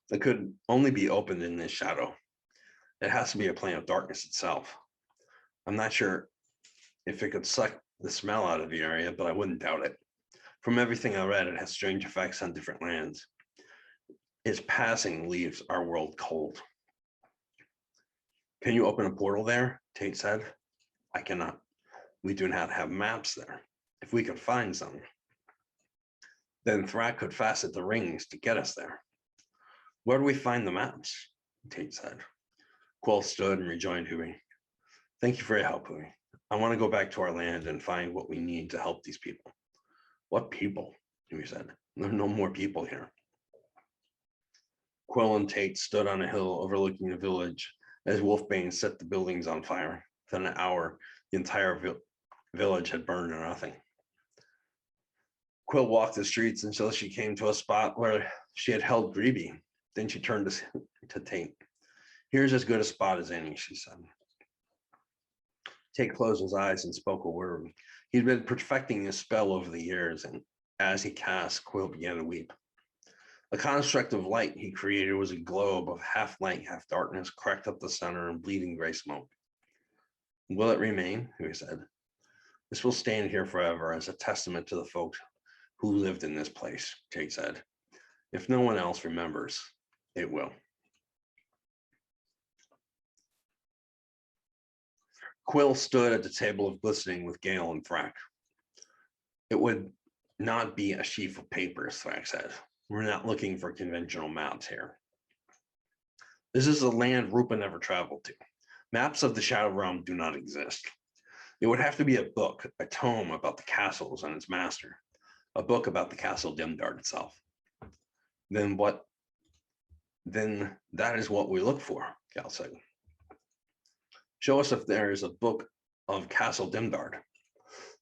It could only be opened in this shadow. It has to be a plane of darkness itself. I'm not sure if it could suck the smell out of the area, but I wouldn't doubt it. From everything I read, it has strange effects on different lands. Its passing leaves our world cold. Can you open a portal there? Tate said. I cannot. We do not have maps there. If we could find some, then Thrak could facet the rings to get us there. Where do we find the maps? Tate said. Quill stood and rejoined Huey. Thank you for your help, Huey. I want to go back to our land and find what we need to help these people. What people? Huey said. There are no more people here. Quill and Tate stood on a hill overlooking the village as Wolfbane set the buildings on fire. Within an hour, the entire village had burned to nothing. Quill walked the streets until she came to a spot where she had held Greavy. Then she turned to Tate. Here's as good a spot as any, she said. Tate closed his eyes and spoke a word. He'd been perfecting his spell over the years, and as he cast, Quill began to weep. The construct of light he created was a globe of half light, half darkness, cracked up the center and bleeding gray smoke. Will it remain? He said. This will stand here forever as a testament to the folks who lived in this place, Tate said. If no one else remembers, it will. Quill stood at the table of glistening with Gale and Thrak. It would not be a sheaf of papers, Thrak said. We're not looking for conventional maps here. This is a land Rupa never traveled to. Maps of the Shadow Realm do not exist. It would have to be a book, a tome about the castles and its master, a book about the castle Dimdard itself. Then that is what we look for, Gal said. Show us if there is a book of Castle Dimdard.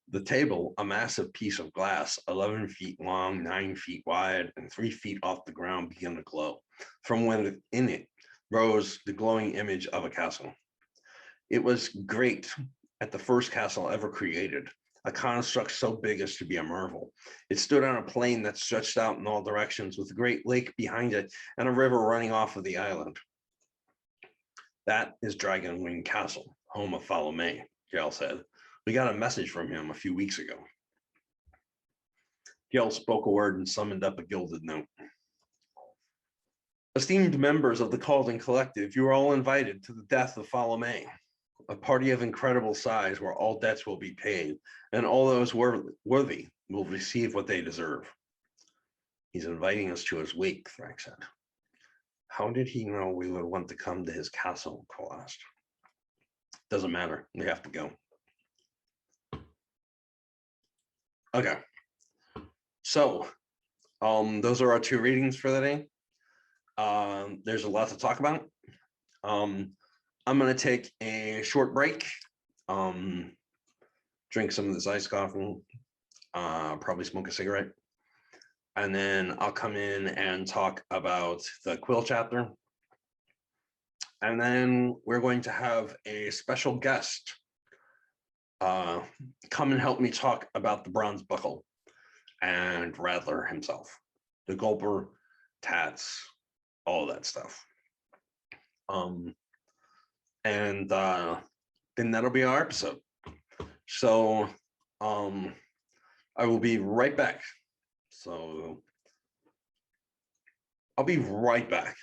The table, a massive piece of glass, 11 feet long, 9 feet wide, and 3 feet off the ground, began to glow. From within it rose the glowing image of a castle. It was great at the first castle ever created, a construct so big as to be a marvel. It stood on a plain that stretched out in all directions with a great lake behind it and a river running off of the island. That is Dragonwing Castle, home of Falome, Gale said. We got a message from him a few weeks ago. Gale spoke a word and summoned up a gilded note. Esteemed members of the Cogen Collective, you are all invited to the death of Falome, a party of incredible size where all debts will be paid and all those worthy will receive what they deserve. He's inviting us to his wake, Thrak said. How did he know we would want to come to his castle? Quill asked. Doesn't matter. We have to go. Okay. So, those are our two readings for the day. There's a lot to talk about. I'm going to take a short break, drink some of this iced coffee, probably smoke a cigarette, and then I'll come in and talk about the Quill chapter. And then we're going to have a special guest come and help me talk about the Bronze Buckle and Rattler himself, the Gulper, Tats, all that stuff. And then that'll be our episode. So I will be right back. So I'll be right back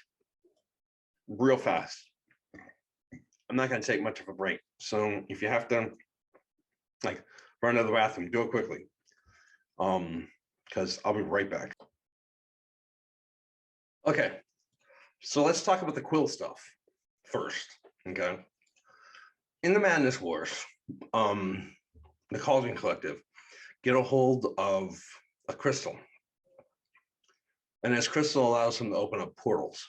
real fast. I'm not going to take much of a break. So if you have to run to the bathroom, do it quickly. Because I'll be right back. Okay. So let's talk about the Quill stuff first. Okay. In the Madness Wars, the Cogen Collective get a hold of a crystal. And this crystal allows them to open up portals.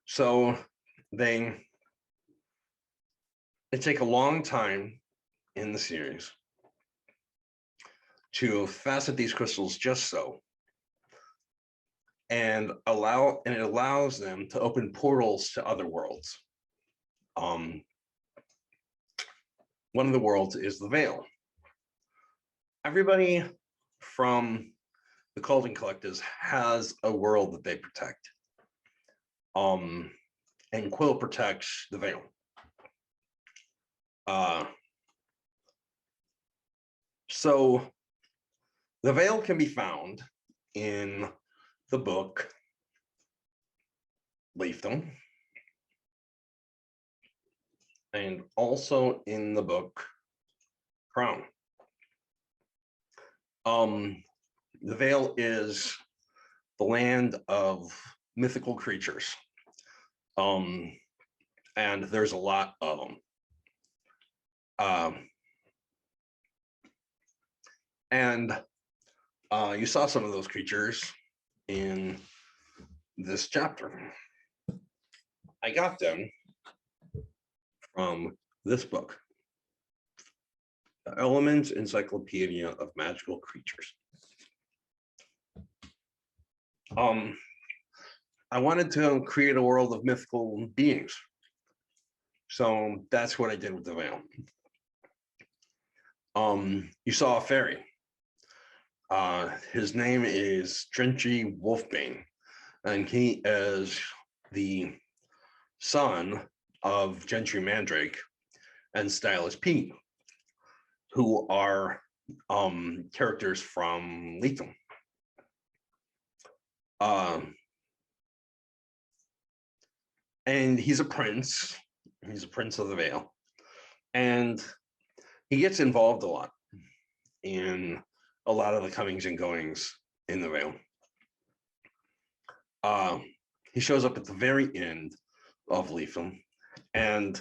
So they take a long time in the series to facet these crystals just so. And it allows them to open portals to other worlds. One of the worlds is the Veil. Everybody from the Cogen Collectives has a world that they protect. And Quill protects the Veil. So the Veil can be found in the book Leafdom, and also in the book Crown. The Veil is the land of mythical creatures, and there's a lot of them. You saw some of those creatures in this chapter. I got them from this book, The Elements Encyclopedia of Magical Creatures. I wanted to create a world of mythical beings. So that's what I did with the Veil. You saw a fairy. His name is Drenchy Wolfbane, and he is the son of Gentry Mandrake and Stylus Pete, who are characters from Lethal. And he's a prince. He's a prince of the Vale. And he gets involved a lot in a lot of the comings and goings in the Vale. He shows up at the very end of Lethal, and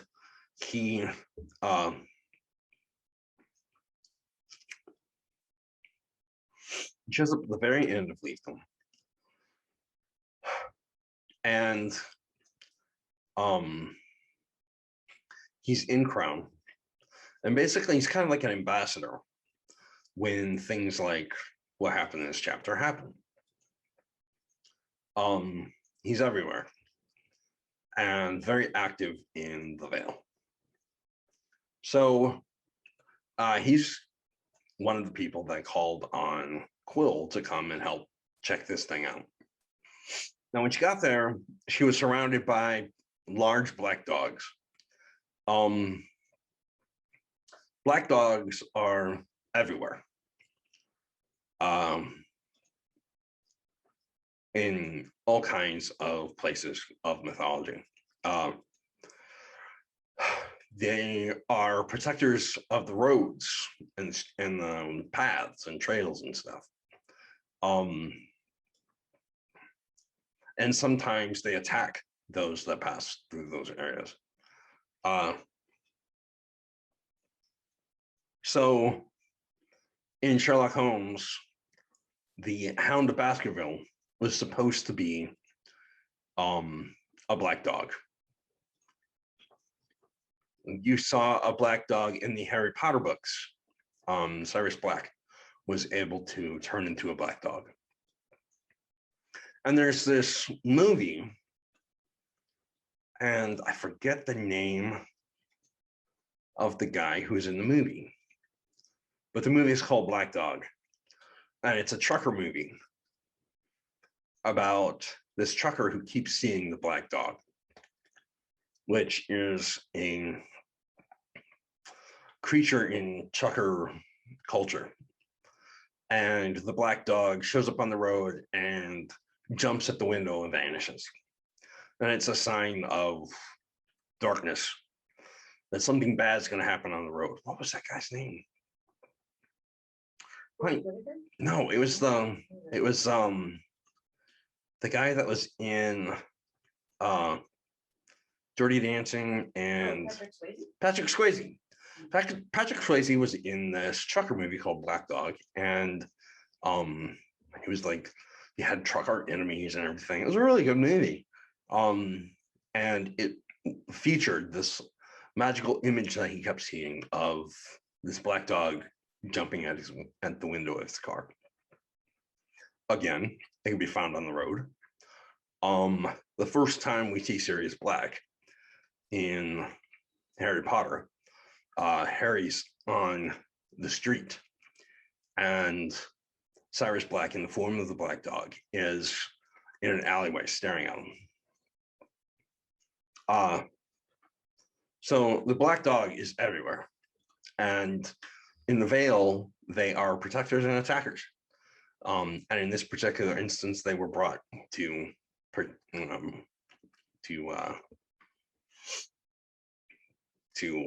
he shows up at the very end of Lethal, and he's in Crown, and basically he's kind of like an ambassador when things like what happened in this chapter happen. He's everywhere and very active in the Vale. So he's one of the people that called on Quill to come and help check this thing out. Now, when she got there, she was surrounded by large black dogs. Black dogs are everywhere. In all kinds of places of mythology. They are protectors of the roads and the paths and trails and stuff. And sometimes they attack those that pass through those areas. So in Sherlock Holmes, the Hound of Baskerville was supposed to be a black dog. You saw a black dog in the Harry Potter books. Sirius Black was able to turn into a black dog. And there's this movie, and I forget the name of the guy who's in the movie, but the movie is called Black Dog, and it's a trucker movie about this trucker who keeps seeing the black dog, which is a creature in trucker culture. And the black dog shows up on the road and jumps at the window and vanishes. And it's a sign of darkness, that something bad is going to happen on the road. What was that guy's name? Right. No, it was the guy that was in Dirty Dancing and Patrick Swayze. Patrick Swayze was in this trucker movie called Black Dog, and he was like, he had trucker enemies and everything. It was a really good movie. And it featured this magical image that he kept seeing of this black dog jumping at the window of his car. Again, it can be found on the road. The first time we see Sirius Black in Harry Potter, Harry's on the street, and Sirius Black, in the form of the black dog, is in an alleyway staring at him. So the black dog is everywhere, and in the Vale, they are protectors and attackers. And in this particular instance, they were brought to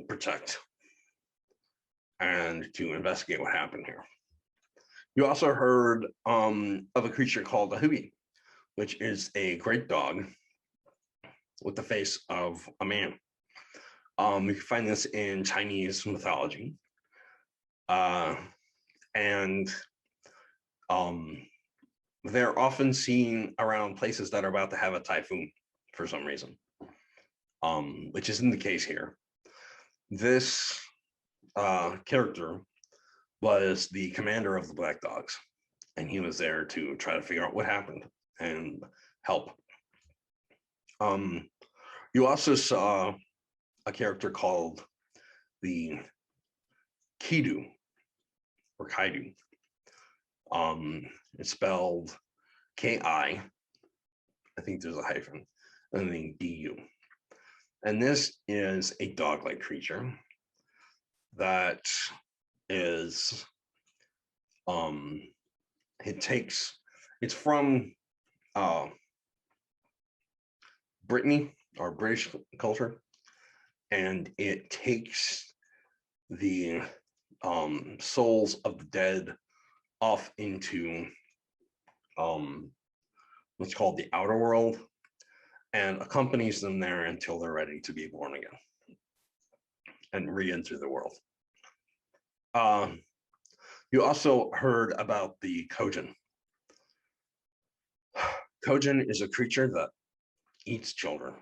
protect and to investigate what happened here. You also heard of a creature called a Hubi, which is a great dog with the face of a man. You can find this in Chinese mythology. And they're often seen around places that are about to have a typhoon for some reason, which isn't the case here. This character was the commander of the Black Dogs, and he was there to try to figure out what happened and help. You also saw a character called the Kidu, or Kaidu. It's spelled K-I. I think there's a hyphen, and then D-U. And this is a dog-like creature that is, it's from Brittany or British culture, and it takes the souls of the dead off into what's called the outer world, and accompanies them there until they're ready to be born again and re-enter the world. You also heard about the Cogen. Cogen is a creature that eats children.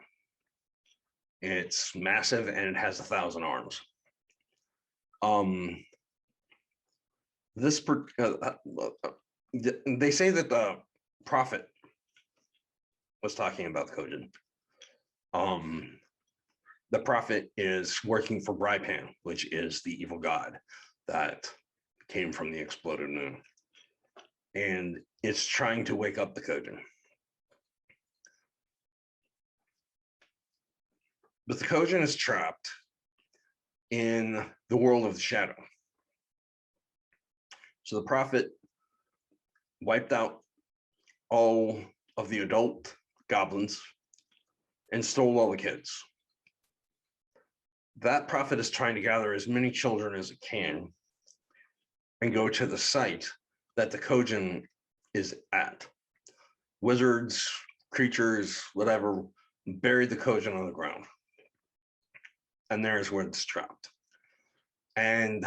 It's massive and it has 1,000 arms. They say that the prophet was talking about Cogen. The prophet is working for Brypan, which is the evil god that came from the exploded moon. And it's trying to wake up the Cogen. But the Cogen is trapped in the world of the shadow. So the prophet wiped out all of the adult goblins and stole all the kids. That prophet is trying to gather as many children as it can and go to the site that the Cogen is at. Wizards, creatures, whatever, buried the Cogen on the ground. And there's where it's trapped. And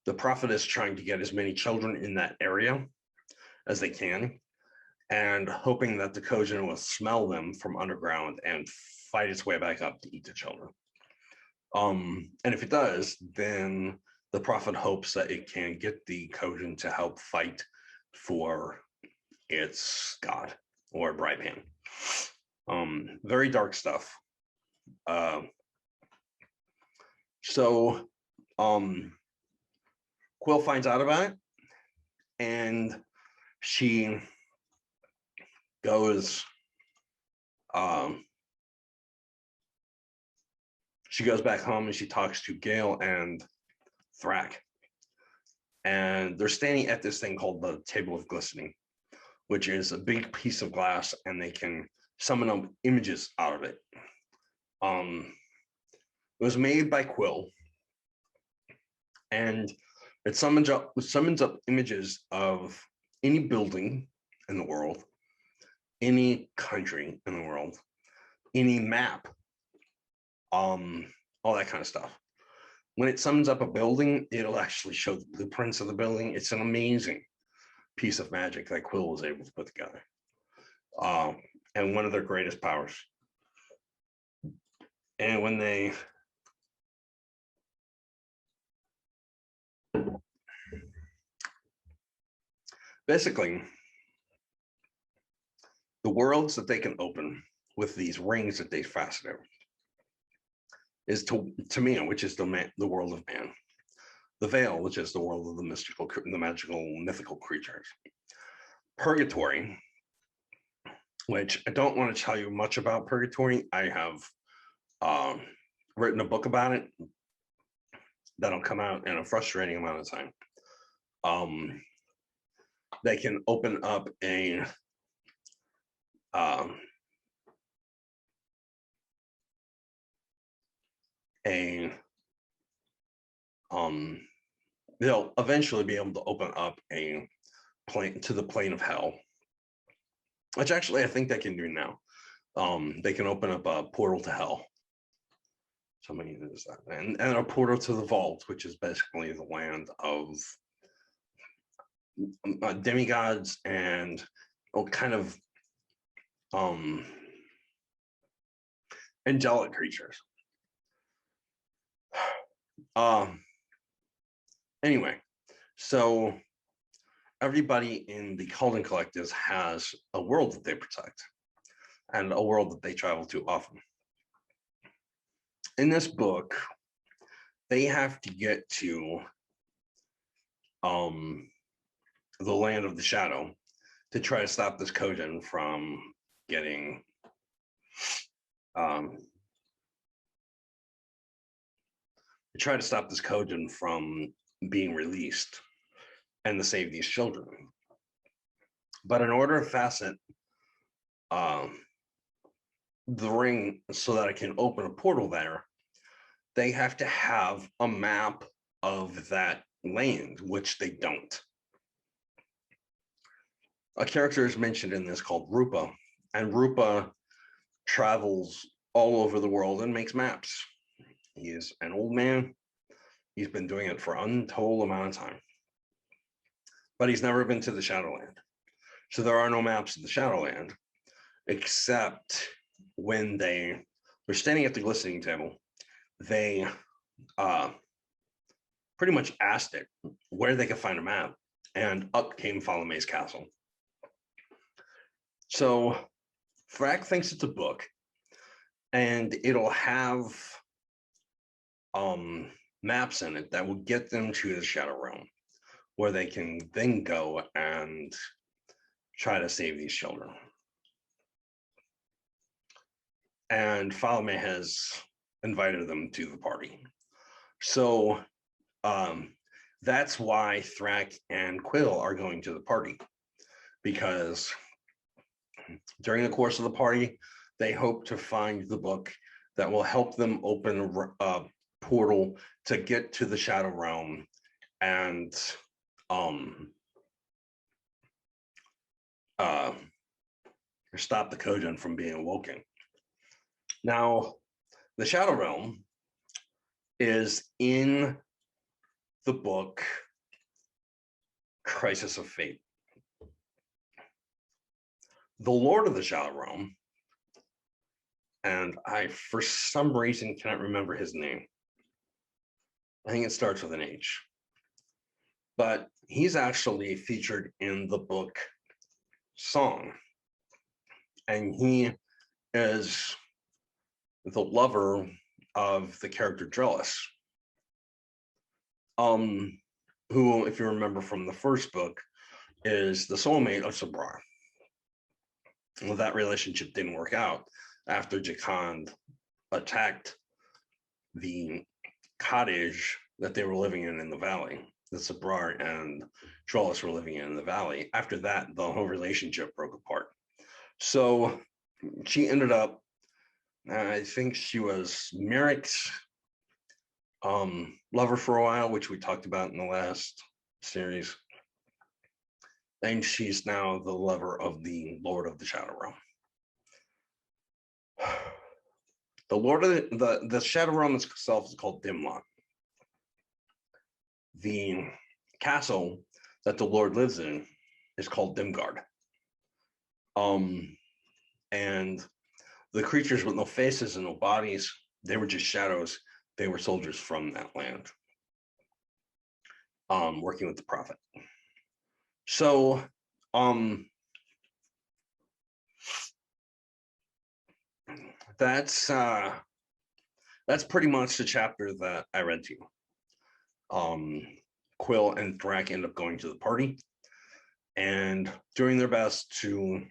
the prophet is trying to get as many children in that area as they can, and hoping that the Cogen will smell them from underground and fight its way back up to eat the children. And if it does, then the prophet hopes that it can get the Cogen to help fight for its god or Brypan. Very dark stuff. So Quill finds out about it, and she goes back home and she talks to Gale and Thrak. And they're standing at this thing called the Table of Glistening, which is a big piece of glass, and they can summon up images out of it. It was made by Quill, and it summons up images of any building in the world, any country in the world, any map, all that kind of stuff. When it summons up a building, it'll actually show the blueprints of the building. It's an amazing piece of magic that Quill was able to put together. And one of their greatest powers. And when they basically, the worlds that they can open with these rings that they fasten out is Tamina, which is the world of man. The Veil, which is the world of the magical, mythical creatures. Purgatory, which I don't want to tell you much about Purgatory. I have written a book about it that'll come out in a frustrating amount of time. They can open up they'll eventually be able to open up a plane to the plane of hell, which actually I think they can do now. They can open up a portal to hell. Somebody does that, and a portal to the vault, which is basically the land of demigods and kind of angelic creatures. Anyway, so everybody in the Cogen Collectives has a world that they protect and a world that they travel to often. In this book, they have to get to the land of the shadow to try to stop this Cogen from getting being released and to save these children. But in order to facet the ring so that it can open a portal there, they have to have a map of that land, which they don't. A character is mentioned in this called Rupa, and Rupa travels all over the world and makes maps. He is an old man. He's been doing it for an untold amount of time, but he's never been to the Shadowland. So there are no maps of the Shadowland, except when they were standing at the glistening table, they pretty much asked it where they could find a map, and up came Falame's castle. So Thrak thinks it's a book, and it'll have maps in it that will get them to the Shadow Realm, where they can then go and try to save these children. And Falame has invited them to the party. So that's why Thrak and Quill are going to the party, because during the course of the party, they hope to find the book that will help them open a portal to get to the Shadow Realm and stop the Cogen from being awoken. Now, the Shadow Realm is in the book Crisis of Fate. The Lord of the Shadow Realm, and I, for some reason, cannot remember his name. I think it starts with an H. But he's actually featured in the book Song. And he is the lover of the character Drellis, who, if you remember from the first book, is the soulmate of Sabrar. Well, that relationship didn't work out after Jakand attacked the cottage that they were living in the valley, that Sabrar and Trollis were living in the valley. After that, the whole relationship broke apart. So she ended up, I think she was Merrick's lover for a while, which we talked about in the last series. And she's now the lover of the Lord of the Shadow Realm. The Lord of the Shadow Realm itself is called Dimlot. The castle that the Lord lives in is called Dimgard. And the creatures with no faces and no bodies, they were just shadows. They were soldiers from that land, working with the prophet. So, that's pretty much the chapter that I read to you. Quill and Thrak end up going to the party and doing their best to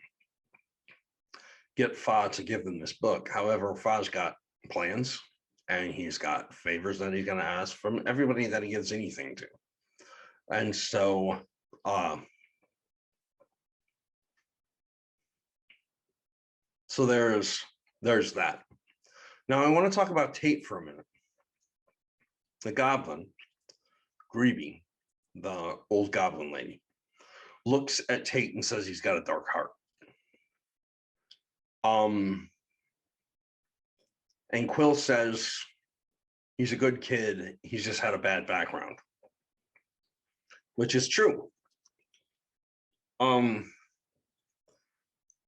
get Fa to give them this book. However, Fa's got plans, and he's got favors that he's going to ask from everybody that he gives anything to. And so there's that. Now I want to talk about Tate for a minute. The goblin, Greeby, the old goblin lady, looks at Tate and says he's got a dark heart. And Quill says he's a good kid, he's just had a bad background, which is true.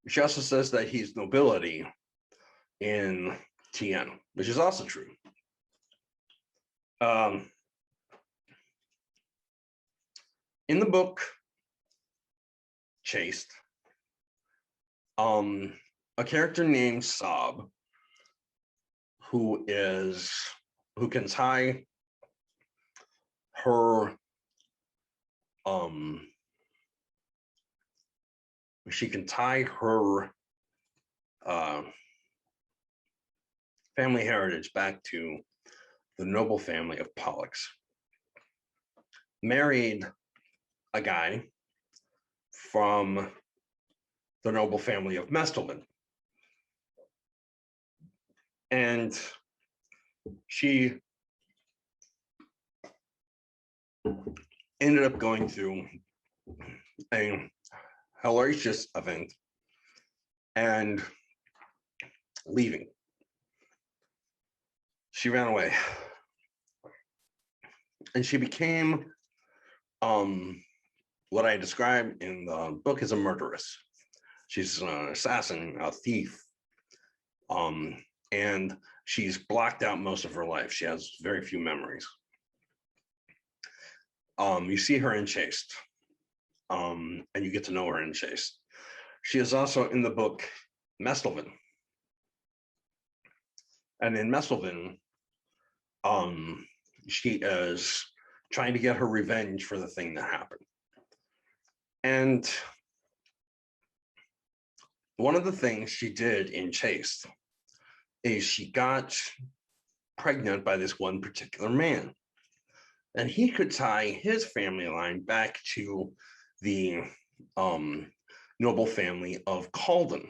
She also says that he's nobility in TN, which is also true. In the book Chased, a character named Sob, who can tie her she can tie her family heritage back to the noble family of Pollux. Married a guy from the noble family of Mestelman. And she ended up going through a hellacious event and leaving. She ran away. And she became what I described in the book as a murderess. She's an assassin, a thief, and she's blocked out most of her life. She has very few memories. You see her in Chaste, and you get to know her in Chaste. She is also in the book Mestelvin. And in Mestelvin, she is trying to get her revenge for the thing that happened. And one of the things she did in Chaste is she got pregnant by this one particular man. And he could tie his family line back to the noble family of Cogen.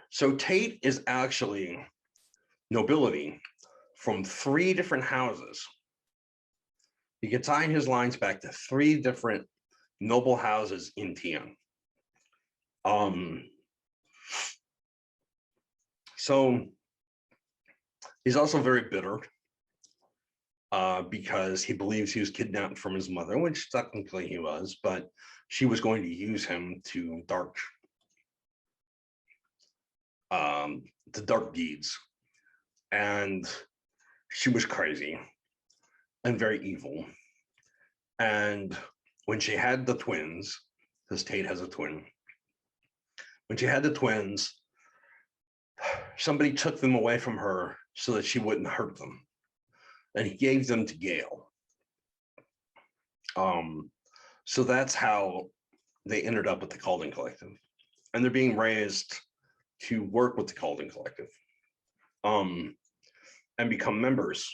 So Tate is actually nobility from 3 different houses. He could tie his lines back to 3 different noble houses in Tian. So he's also very bitter because he believes he was kidnapped from his mother, which technically he was, but she was going to use him to dark deeds. And she was crazy and very evil. And when she had the twins, because Tate has a twin, when she had the twins, somebody took them away from her so that she wouldn't hurt them. And he gave them to Gale. So that's how they ended up at the Cogen Collective. And they're being raised to work with the Cogen Collective and become members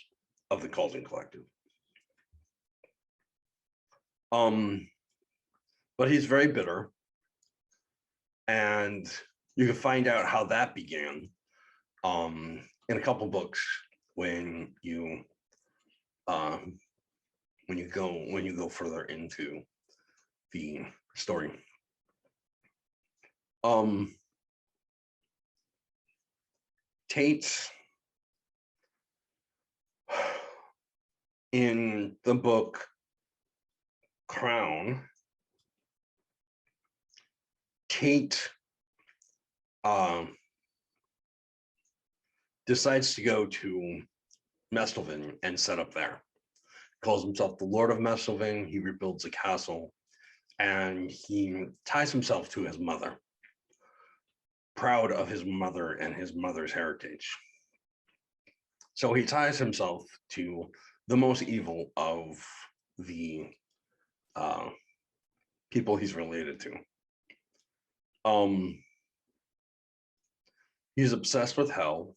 of the Cogen Collective. But he's very bitter. And you can find out how that began in a couple books when you go further into the story. Tate, in the book Crown, Tate decides to go to Mestelvin and set up there. Calls himself the Lord of Mestelvin. He rebuilds a castle, and he ties himself to his mother, proud of his mother and his mother's heritage. So he ties himself to the most evil of the people he's related to. He's obsessed with hell.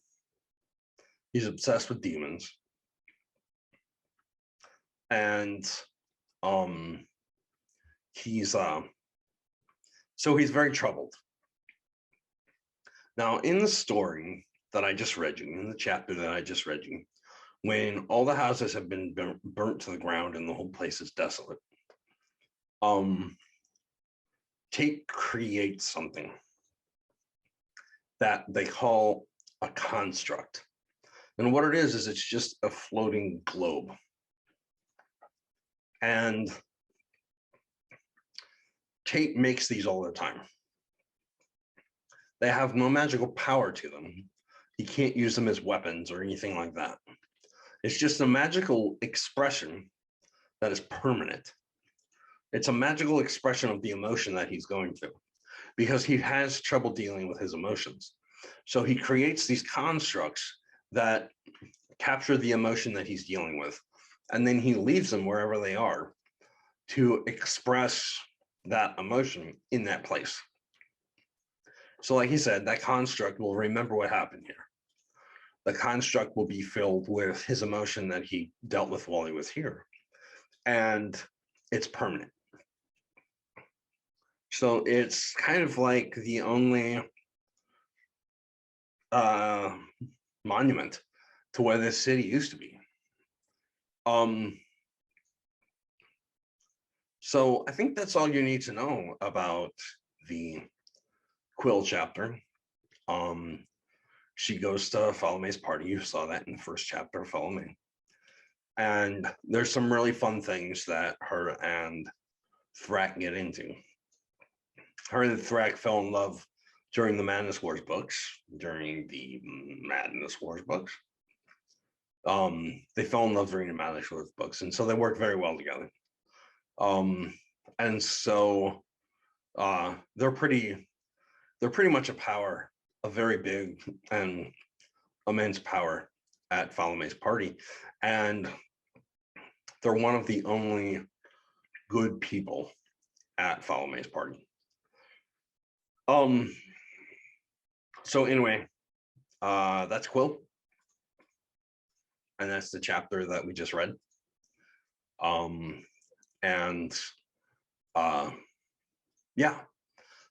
He's obsessed with demons. And he's very troubled. Now, in the story that I just read you, in the chapter that I just read you, when all the houses have been burnt to the ground and the whole place is desolate, Tate creates something that they call a construct. And what it is it's just a floating globe. And Tate makes these all the time. They have no magical power to them. He can't use them as weapons or anything like that. It's just a magical expression that is permanent. It's a magical expression of the emotion that he's going through because he has trouble dealing with his emotions. So he creates these constructs that capture the emotion that he's dealing with, and then he leaves them wherever they are to express that emotion in that place. So like he said, that construct will remember what happened here. The construct will be filled with his emotion that he dealt with while he was here. And it's permanent. So it's kind of like the only monument to where this city used to be. So I think that's all you need to know about the Quill chapter. She goes to Falame's party. You saw that in the first chapter of Falame. And there's some really fun things that her and Thrak get into. Her and Thrak fell in love during the Madness Wars books. They fell in love during the Madness Wars books, and so they work very well together. And so they're pretty much a very big and immense power at Falame's party, and they're one of the only good people at Falame's party. So anyway, that's Quill, and that's the chapter that we just read. Yeah,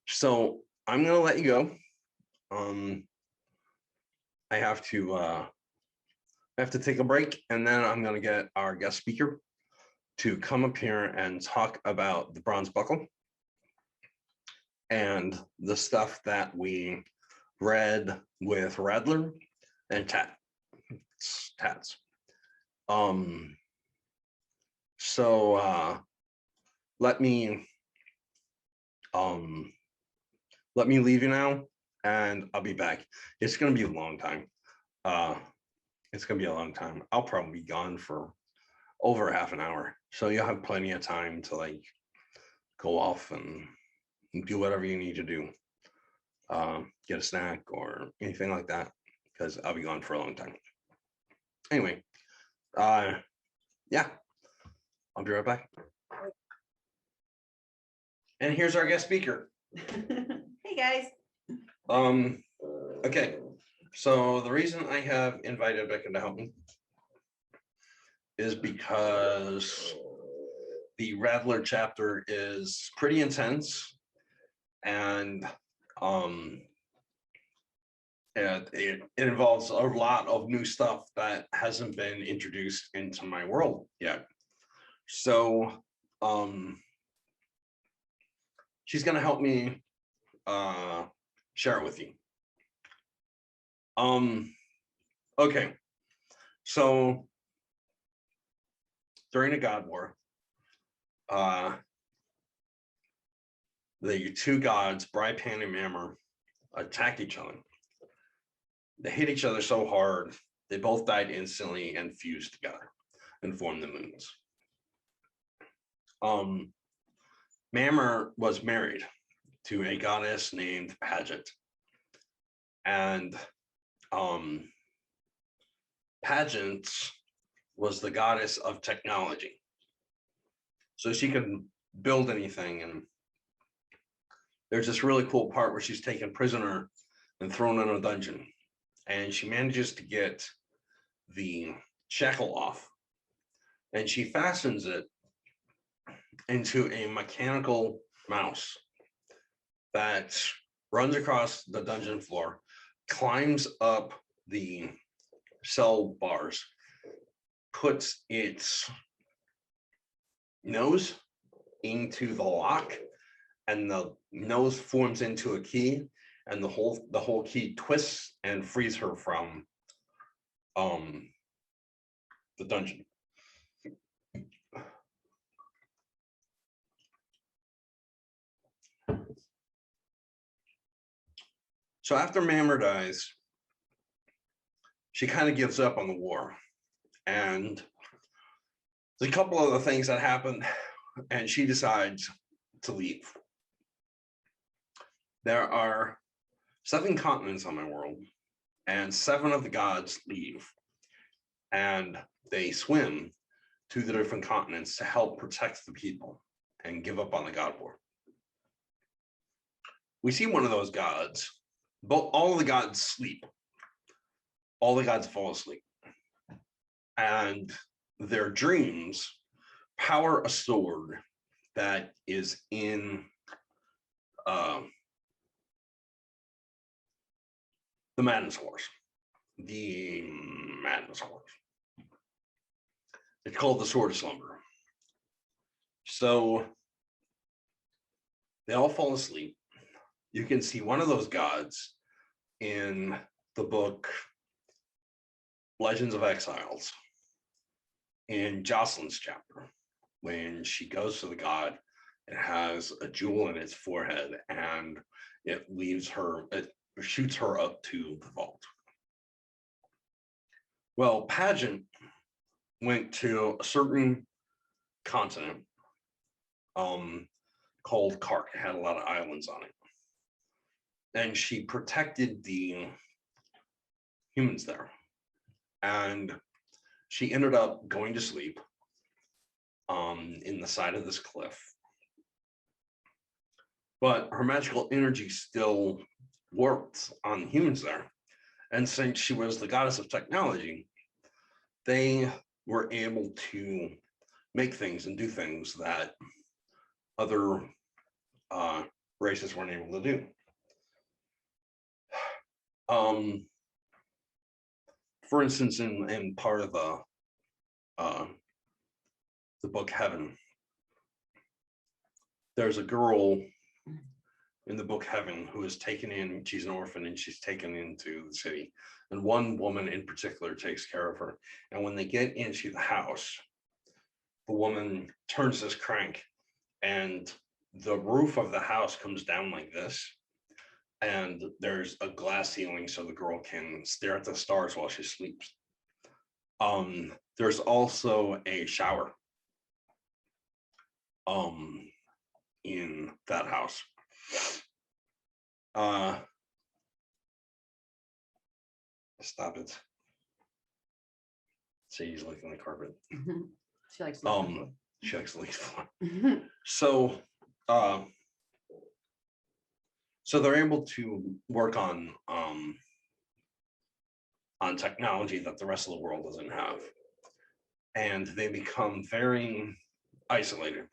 so I'm gonna let you go. I have to take a break, and then I'm gonna get our guest speaker to come up here and talk about the bronze buckle and the stuff that we read with Rattler and Tats. So let me leave you now, and I'll be back. It's gonna be a long time. I'll probably be gone for over half an hour, so you'll have plenty of time to like go off and do whatever you need to do, get a snack or anything like that, because I'll be gone for a long time. Anyway, yeah, I'll be right back. And here's our guest speaker. Hey guys. Okay, so the reason I have invited Becca to help me is because the Rattler chapter is pretty intense, and it involves a lot of new stuff that hasn't been introduced into my world yet. So she's gonna help me share it with you. Okay, so during the God War, the two gods, Brypan and Mammer, attacked each other. They hit each other so hard, they both died instantly and fused together and formed the moons. Mammer was married to a goddess named Pageant, and Pageant was the goddess of technology, so she could build anything. And there's this really cool part where she's taken prisoner and thrown in a dungeon, and she manages to get the shackle off, and she fastens it into a mechanical mouse that runs across the dungeon floor, climbs up the cell bars, puts its nose into the lock, and the nose forms into a key, and the whole key twists and frees her from the dungeon. So after Mammer dies, she kind of gives up on the war, and there's a couple other things that happen, and she decides to leave. There are 7 continents on my world, and 7 of the gods leave, and they swim to the different continents to help protect the people. and give up on the God War. We see one of those gods, but all of the gods sleep. All the gods fall asleep. And their dreams power a sword that is in the Madness Horse. The Madness Horse. It's called the Sword of Slumber. So they all fall asleep. You can see one of those gods in the book Legends of Exiles in Jocelyn's chapter, when she goes to the god, it has a jewel in its forehead and it shoots her up to the vault. Well, Pageant went to a certain continent called Kark. It had a lot of islands on it. And she protected the humans there. And she ended up going to sleep in the side of this cliff. But her magical energy still worked on humans there. And since she was the goddess of technology, they were able to make things and do things that other races weren't able to do. For instance, in part of the book Heaven, there's a girl in the book Heaven who is taken in. She's an orphan and she's taken into the city, and one woman in particular takes care of her. And when they get into the house, the woman turns this crank and the roof of the house comes down like this, and there's a glass ceiling so the girl can stare at the stars while she sleeps. There's also a shower in that house. Stop it. See, he's licking the carpet. She likes she likes to leave floor. to So they're able to work on technology that the rest of the world doesn't have, and they become very isolated.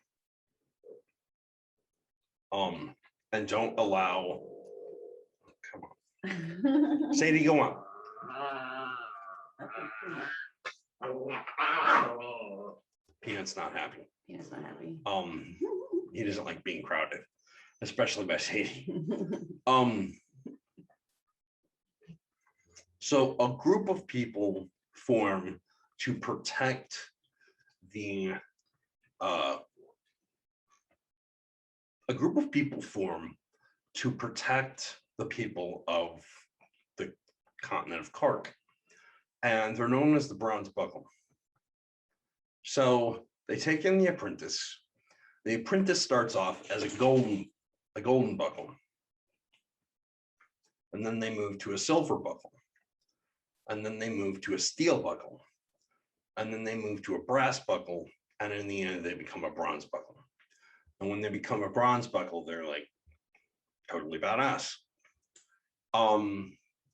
And don't allow. Come on, Sadie, go on. Peanut's not happy. Peanut's not happy. He doesn't like being crowded, especially by Sadie. So a group of people form to protect the people of the continent of Kark, and they're known as the Bronze Buckle. So they take in the apprentice. The apprentice starts off as a golden buckle, and then they move to a silver buckle, and then they move to a steel buckle, and then they move to a brass buckle, and in the end they become a bronze buckle. And when they become a bronze buckle, they're like totally badass.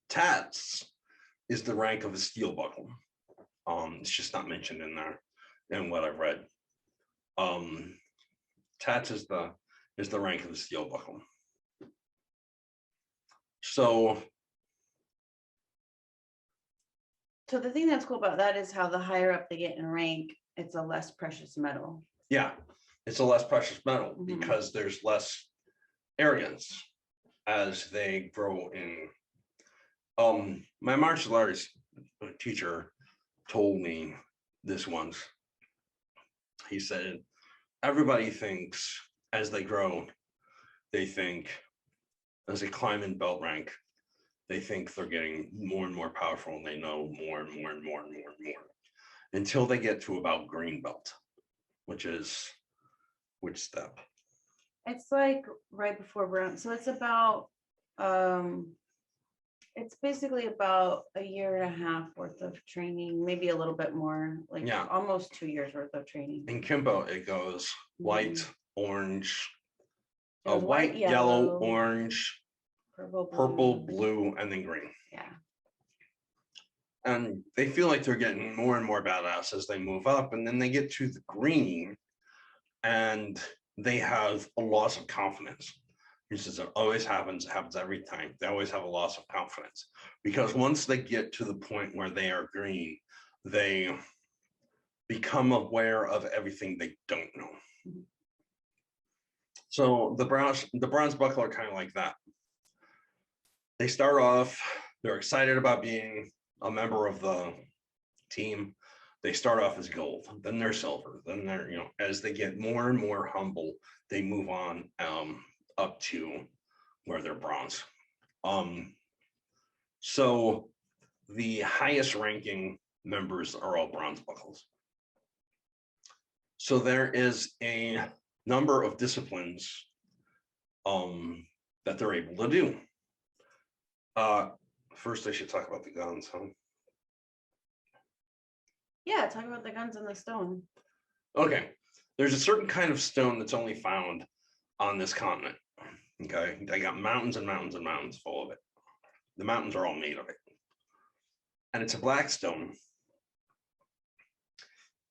Tats is the rank of a steel buckle. It's just not mentioned in there in what I've read. Tats is the rank of the steel buckle. So the thing that's cool about that is how the higher up they get in rank, it's a less precious metal. Yeah, it's a less precious metal because there's less areas as they grow in. My martial arts teacher told me this once. He said, everybody thinks as they grow, they think as they climb in belt rank, they think they're getting more and more powerful and they know more and more and more and more and more until they get to about green belt, which is which step? It's like right before brown. So it's about, it's basically about a year and a half worth of training, maybe a little bit more, like almost 2 years worth of training. In Kimbo, it goes light, orange, It was white, yellow, orange, purple, blue, and then green. Yeah. And they feel like they're getting more and more badass as they move up, and then they get to the green, and they have a loss of confidence. He says it always happens, it happens every time. They always have a loss of confidence because once they get to the point where they are green, they become aware of everything they don't know. Mm-hmm. So the bronze buckle are kind of like that. They start off, they're excited about being a member of the team. They start off as gold, then they're silver, then they're, as they get more and more humble, they move on up to where they're bronze. So the highest ranking members are all bronze buckles. So there is a number of disciplines that they're able to do. First, I should talk about the guns, huh? Yeah, talk about the guns and the stone. Okay, there's a certain kind of stone that's only found on this continent. Okay, they got mountains and mountains and mountains full of it. The mountains are all made of it. And it's a black stone.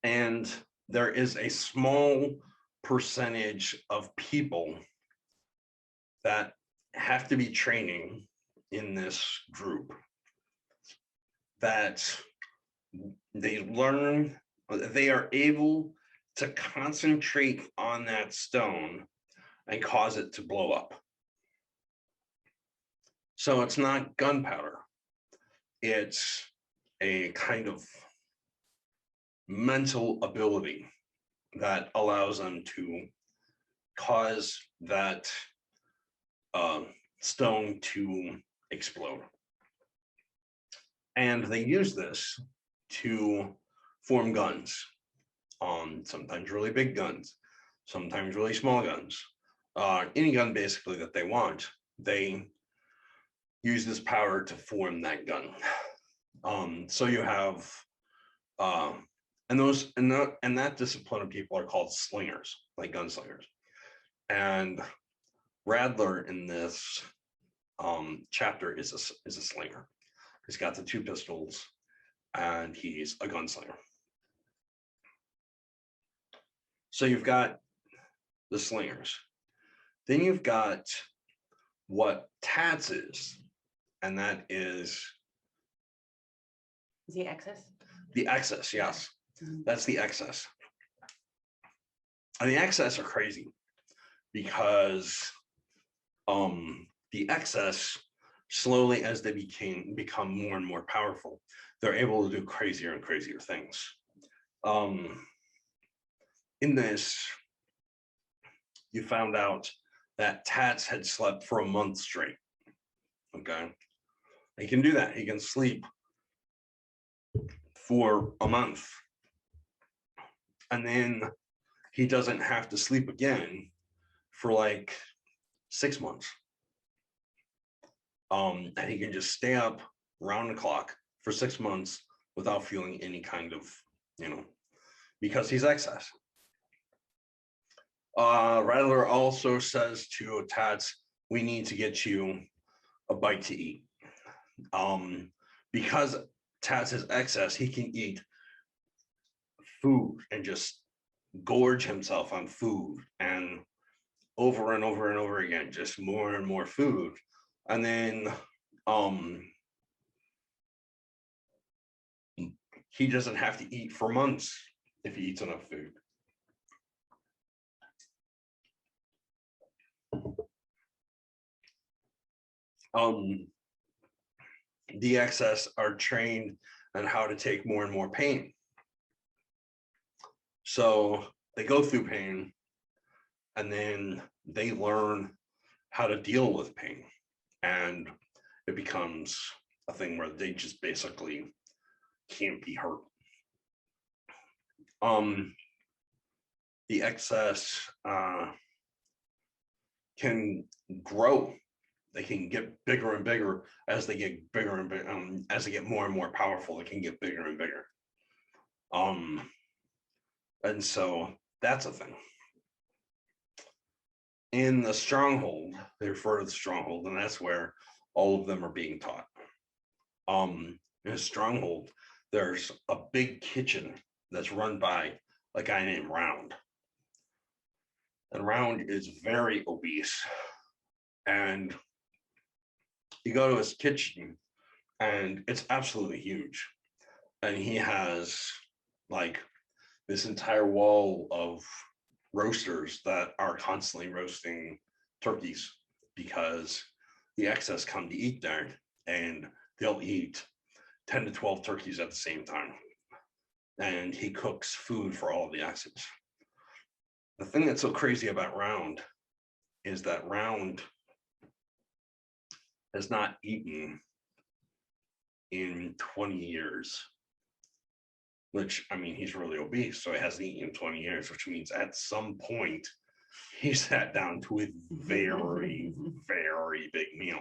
And there is a small percentage of people that have to be training in this group that they are able to concentrate on that stone and cause it to blow up. So it's not gunpowder. It's a kind of mental ability that allows them to cause that stone to explode. And they use this to form guns, sometimes really big guns, sometimes really small guns, any gun basically that they want. They use this power to form that gun. So you have, and that discipline of people are called slingers, like gunslingers. And Radler in this chapter is a slinger. He's got the 2 pistols, and he's a gunslinger. So you've got the slingers. Then you've got what Tats is, and that is the excess? The excess, yes. Mm-hmm. That's the excess. And the excess are crazy because the excess, slowly as they become more and more powerful, they're able to do crazier and crazier things. In this, you found out that Tats had slept for a month straight. Okay, he can do that. He can sleep for a month, and then he doesn't have to sleep again for like 6 months. And he can just stay up round the clock for 6 months without feeling any kind of, because he's excess. Rattler also says to Tats, we need to get you a bite to eat. Because Tats is excess, he can eat food and just gorge himself on food, and over and over and over again, just more and more food. And then he doesn't have to eat for months if he eats enough food. The excess are trained on how to take more and more pain. So they go through pain, and then they learn how to deal with pain. And it becomes a thing where they just basically can't be hurt. The excess can grow. They can get bigger and bigger as they get bigger and bigger. As they get more and more powerful, they can get bigger and bigger. And so that's a thing. in the stronghold, they refer to the stronghold, and that's where all of them are being taught. In a stronghold, there's a big kitchen that's run by a guy named Round. And Round is very obese. And you go to his kitchen, and it's absolutely huge. And he has like this entire wall of roasters that are constantly roasting turkeys because the excess come to eat there, and they'll eat 10 to 12 turkeys at the same time. And he cooks food for all of the excess. The thing that's so crazy about Round is that Round has not eaten in 20 years, which, I mean, he's really obese, so he hasn't eaten in 20 years, which means at some point he sat down to a very, very big meal.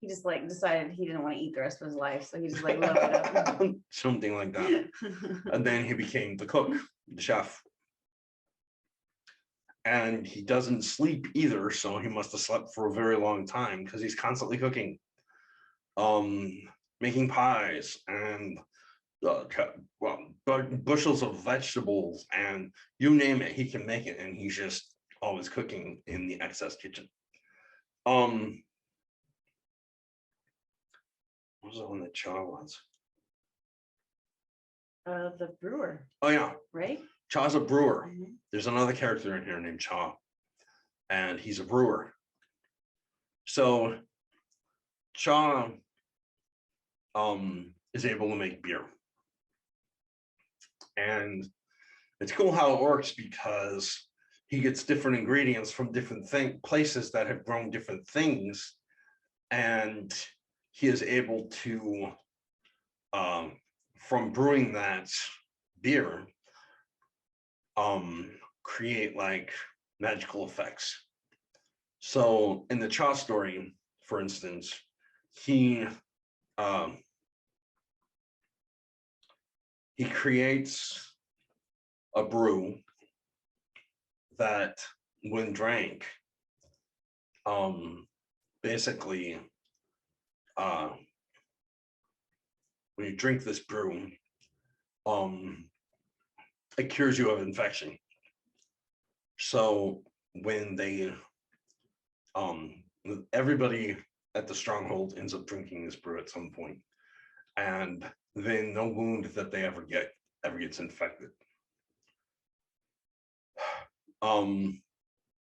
He just like decided he didn't want to eat the rest of his life, so he just like loaded up. Something like that. And then he became the cook, the chef. And he doesn't sleep either, so he must have slept for a very long time because he's constantly cooking, making pies and bushels of vegetables, and you name it, he can make it, and he's just always cooking in the excess kitchen. What was the one that Chaw was? The brewer. Oh yeah, right? Chaw's a brewer. There's another character in here named Chaw, and he's a brewer. So Chaw is able to make beer. And it's cool how it works because he gets different ingredients from different places that have grown different things, and he is able to, from brewing that beer, create like magical effects. So in the Chaw story, for instance, he creates a brew that, when drank, basically, when you drink this brew, it cures you of infection. So when they, everybody at the stronghold ends up drinking this brew at some point, and then no wound that they ever gets infected.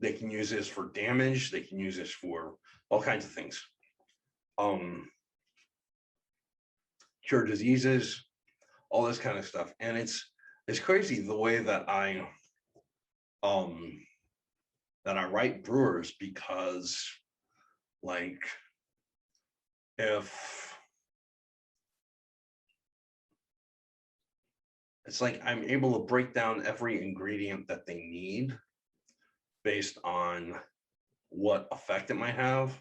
They can use this for damage. They can use this for all kinds of things. Cure diseases, all this kind of stuff. And it's crazy the way that I write brewers, because like, if it's like I'm able to break down every ingredient that they need based on what effect it might have,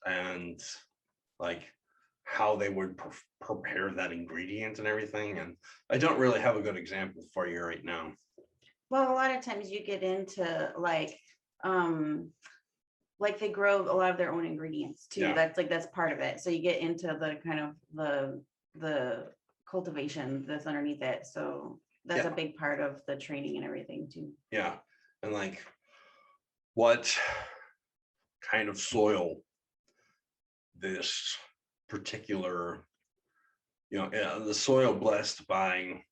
and like how they would prepare that ingredient and everything. And I don't really have a good example for you right now. Well, a lot of times you get into like they grow a lot of their own ingredients too. Yeah. That's part of it. So you get into the kind of the cultivation that's underneath it. So that's a big part of the training and everything too. Yeah. And like, what kind of soil this particular, the soil blessed by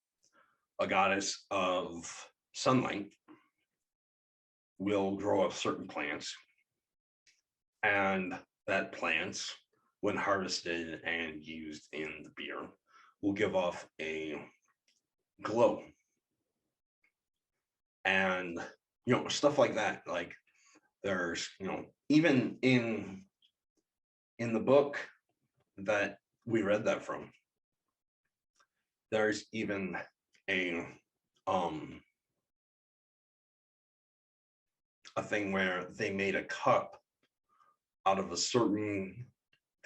a goddess of sunlight will grow up certain plants, and that plants, when harvested and used in the beer, will give off a glow, and stuff like that. Like, there's even in the book that we read that from, there's even a thing where they made a cup out of a certain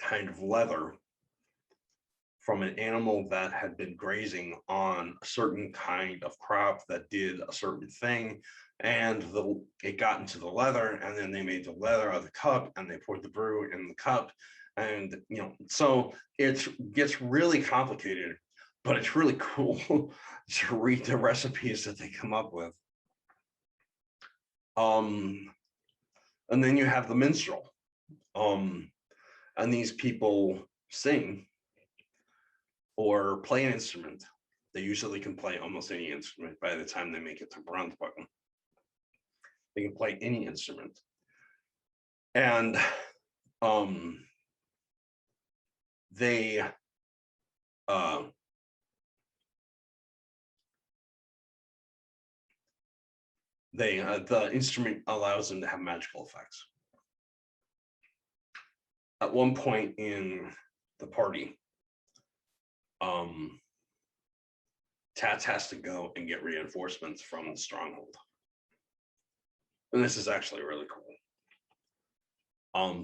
kind of leather from an animal that had been grazing on a certain kind of crop that did a certain thing, and it got into the leather, and then they made the leather out of the cup, and they poured the brew in the cup, and so it gets really complicated, but it's really cool to read the recipes that they come up with. And then you have the minstrel, and these people sing or play an instrument. They usually can play almost any instrument by the time they make it to bronze button. They can play any instrument. And the instrument allows them to have magical effects. At one point in the party, Tats has to go and get reinforcements from the stronghold. And this is actually really cool.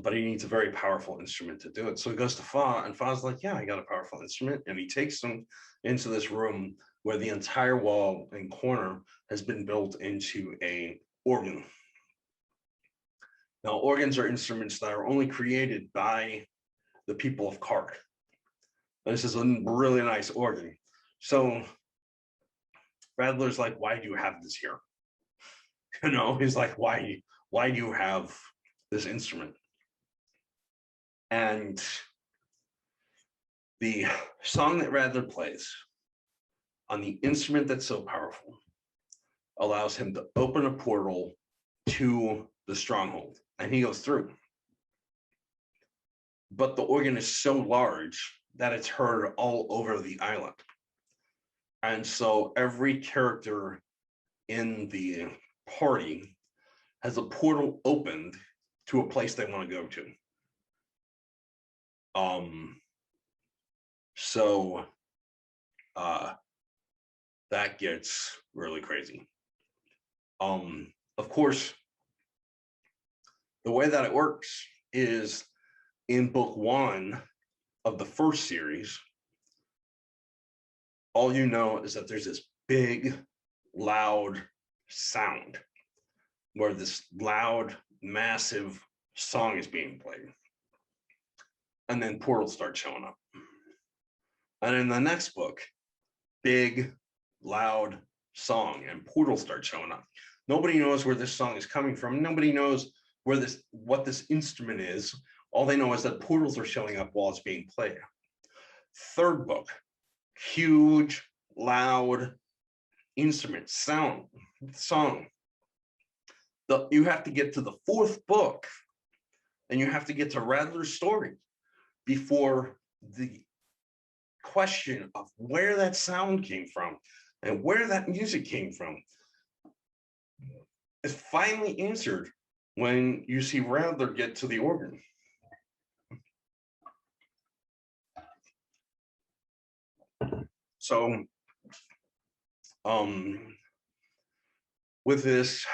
But he needs a very powerful instrument to do it. So he goes to Fa, and Fa's like, yeah, I got a powerful instrument. And he takes them into this room where the entire wall and corner has been built into an organ. Now, organs are instruments that are only created by the people of Kark. This is a really nice organ. So Radler's like, why do you have this here? He's like, why do you have this instrument? And the song that Radler plays on the instrument that's so powerful allows him to open a portal to the stronghold, and he goes through. But the organ is so large that it's heard all over the island. And so every character in the party has a portal opened to a place they want to go to. So that gets really crazy. Of course, the way that it works is in book 1 of the first series, all you know is that there's this big, loud sound where this loud, massive song is being played. And then portals start showing up. And in the next book, big, loud song and portals start showing up. Nobody knows where this song is coming from. Nobody knows what this instrument is. All they know is that portals are showing up while it's being played. Third book, huge, loud instrument, sound, song. You have to get to the 4th book, and you have to get to Radler's story before the question of where that sound came from and where that music came from is finally answered when you see Radler get to the organ. So, with this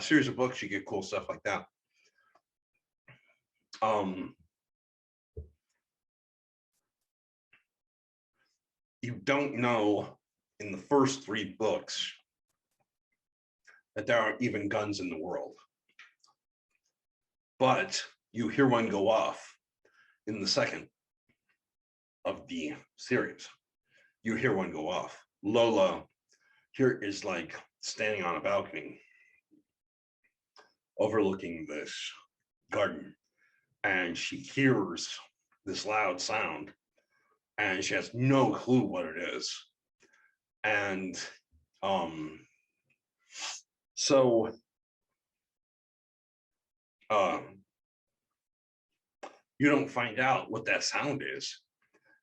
series of books, you get cool stuff like that. You don't know in the first 3 books that there aren't even guns in the world. But you hear one go off in the 2nd of the series. You hear one go off. Lola here is like standing on a balcony overlooking this garden, and she hears this loud sound, and she has no clue what it is. And so you don't find out what that sound is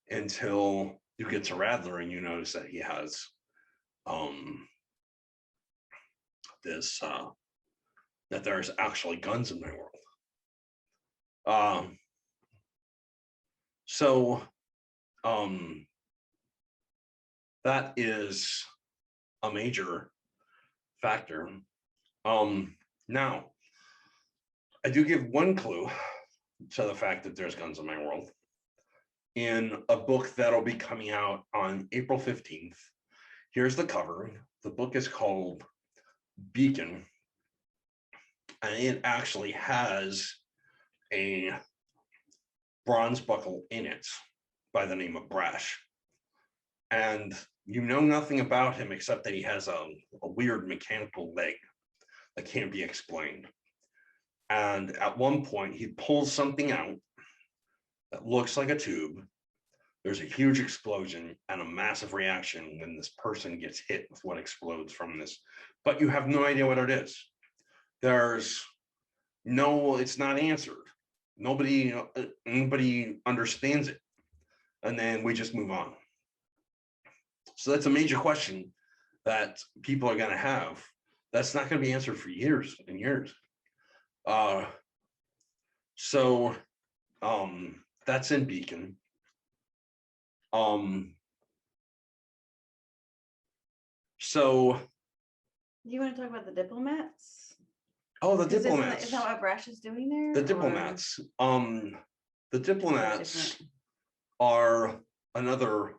until you get to Radler and you notice that he has this that there's actually guns in my world. So that is a major factor. Now, I do give one clue to the fact that there's guns in my world. in a book that'll be coming out on April 15th. Here's the cover. The book is called Beacon, and it actually has a bronze buckle in it by the name of Brash. And you know nothing about him except that he has a weird mechanical leg that can't be explained. And at one point, he pulls something out that looks like a tube. There's a huge explosion and a massive reaction when this person gets hit with what explodes from this. But you have no idea what it is. There's no, it's not answered. Nobody understands it. And then we just move on. So that's a major question that people are going to have. That's not going to be answered for years and years. So that's in Beacon. So you want to talk about the Diplomats? Oh, the Diplomats. Is that what Brash is doing there? The Diplomats. The Diplomats are another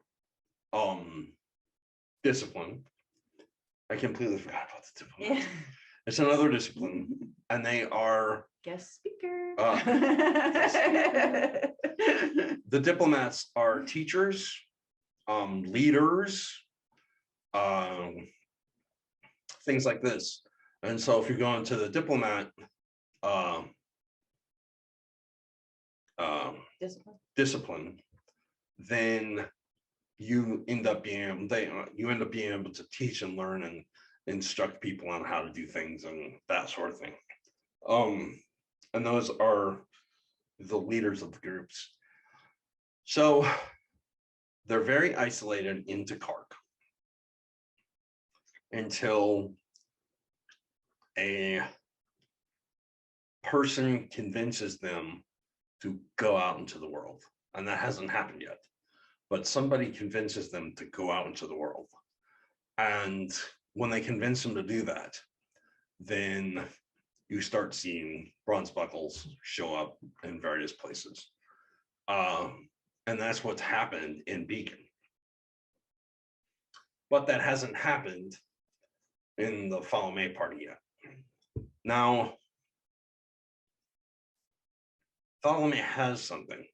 discipline. I completely forgot about the Diplomats. Yeah. It's another discipline, and they are guest speaker. The Diplomats are teachers, leaders, things like this. And so if you go into the Diplomat discipline, then you end up being able to teach and learn and instruct people on how to do things and that sort of thing. And those are the leaders of the groups. So they're very isolated into Kark until a person convinces them to go out into the world. And that hasn't happened yet, but somebody convinces them to go out into the world. And when they convince them to do that, then you start seeing bronze buckles show up in various places. And that's what's happened in Beacon. But that hasn't happened in the Follow May party yet. Now, Follow May has something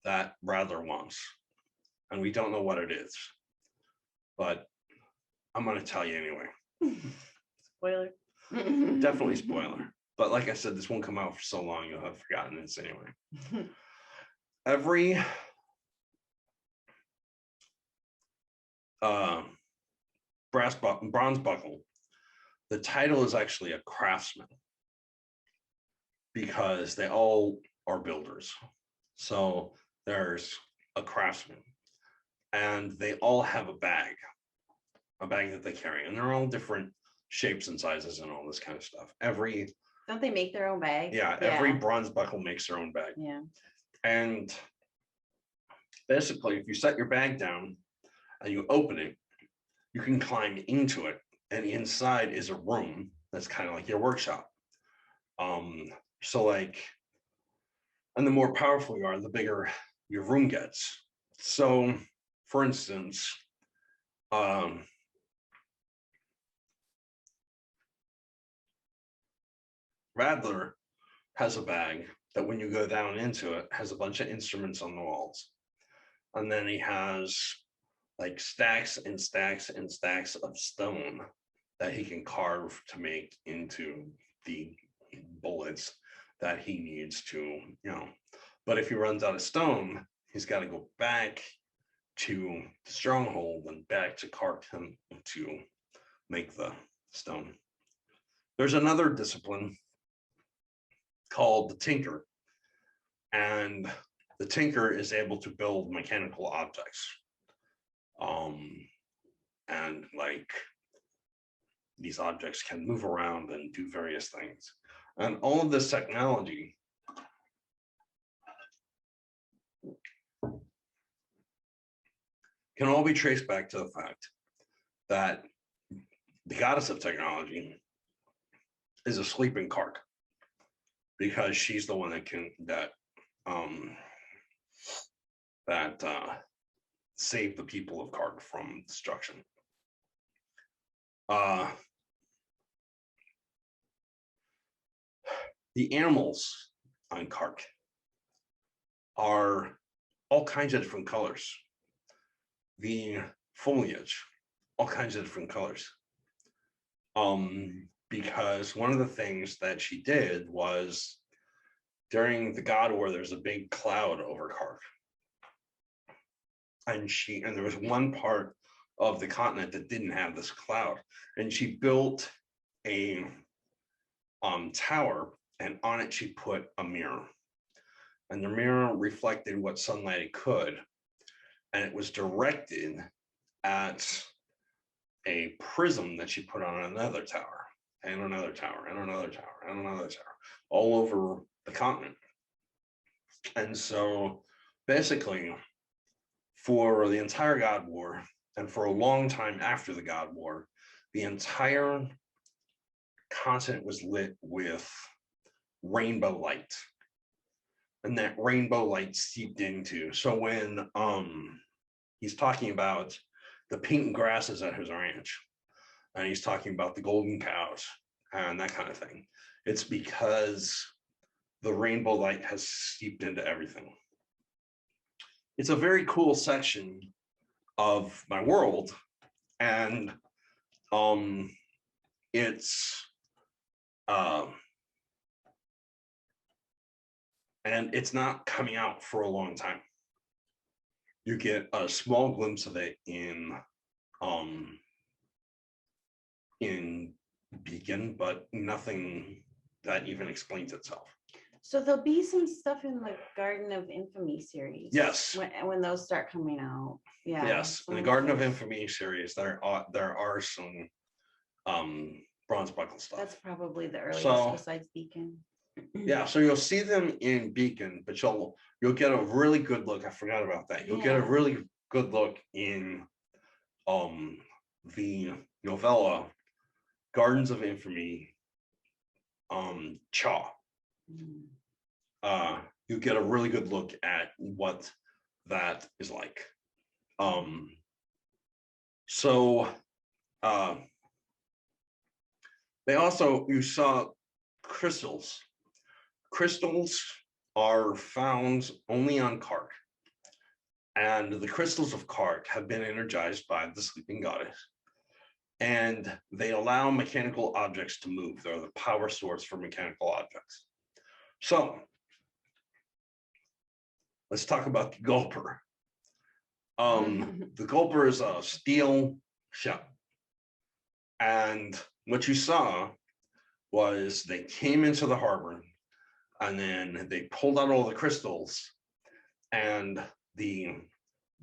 that Radler wants, and we don't know what it is, but I'm going to tell you anyway. Spoiler. Definitely spoiler. But like I said, this won't come out for so long, you'll have forgotten this anyway. Every bronze buckle, the title is actually a craftsman because they all are builders. So there's a craftsman, and they all have a bag that they carry, and they're all different shapes and sizes and all this kind of stuff. Don't they make their own bag? Yeah, every bronze buckle makes their own bag. Yeah. And basically, if you set your bag down and you open it, you can climb into it, and inside is a room that's kind of like your workshop. So like, and the more powerful you are, the bigger your room gets. So for instance, Radler has a bag that when you go down into it has a bunch of instruments on the walls. And then he has like stacks and stacks and stacks of stone that he can carve to make into the bullets that he needs to, but if he runs out of stone, he's got to go back to the stronghold and back to Kark to make the stone. There's another discipline called the Tinker, and the Tinker is able to build mechanical objects. And like these objects can move around and do various things. And all of this technology can all be traced back to the fact that the goddess of technology is asleep in Kark, because she's the one that that saved the people of Kark from destruction. The animals on Kark are all kinds of different colors. The foliage, all kinds of different colors. Because one of the things that she did was during the God War, there's a big cloud over Kark. And there was one part of the continent that didn't have this cloud. And she built a tower, and on it she put a mirror. And the mirror reflected what sunlight it could. And it was directed at a prism that she put on another tower, and another tower, and another tower, and another tower, all over the continent. And so basically, for the entire God War, and for a long time after the God War, the entire continent was lit with rainbow light. And that rainbow light seeped into. So when he's talking about the pink grasses at his ranch, and he's talking about the golden cows and that kind of thing, it's because the rainbow light has seeped into everything. It's a very cool section of my world, and it's not coming out for a long time. You get a small glimpse of it in Beacon, but nothing that even explains itself. So there'll be some stuff in the Garden of Infamy series. Yes. When those start coming out. Yeah. Yes. In the Garden of Infamy series, there are some bronze buckle stuff. That's probably the earliest besides Beacon. Yeah, so you'll see them in Beacon, but you'll get a really good look. I forgot about that. You'll get a really good look in the novella Gardens of Infamy, Chaw. You get a really good look at what that is like. You saw crystals. Crystals are found only on Kark, and the crystals of Kark have been energized by the sleeping goddess, and they allow mechanical objects to move. They're the power source for mechanical objects. So let's talk about the Gulper. The Gulper is a steel ship, and what you saw was they came into the harbor, and then they pulled out all the crystals, and the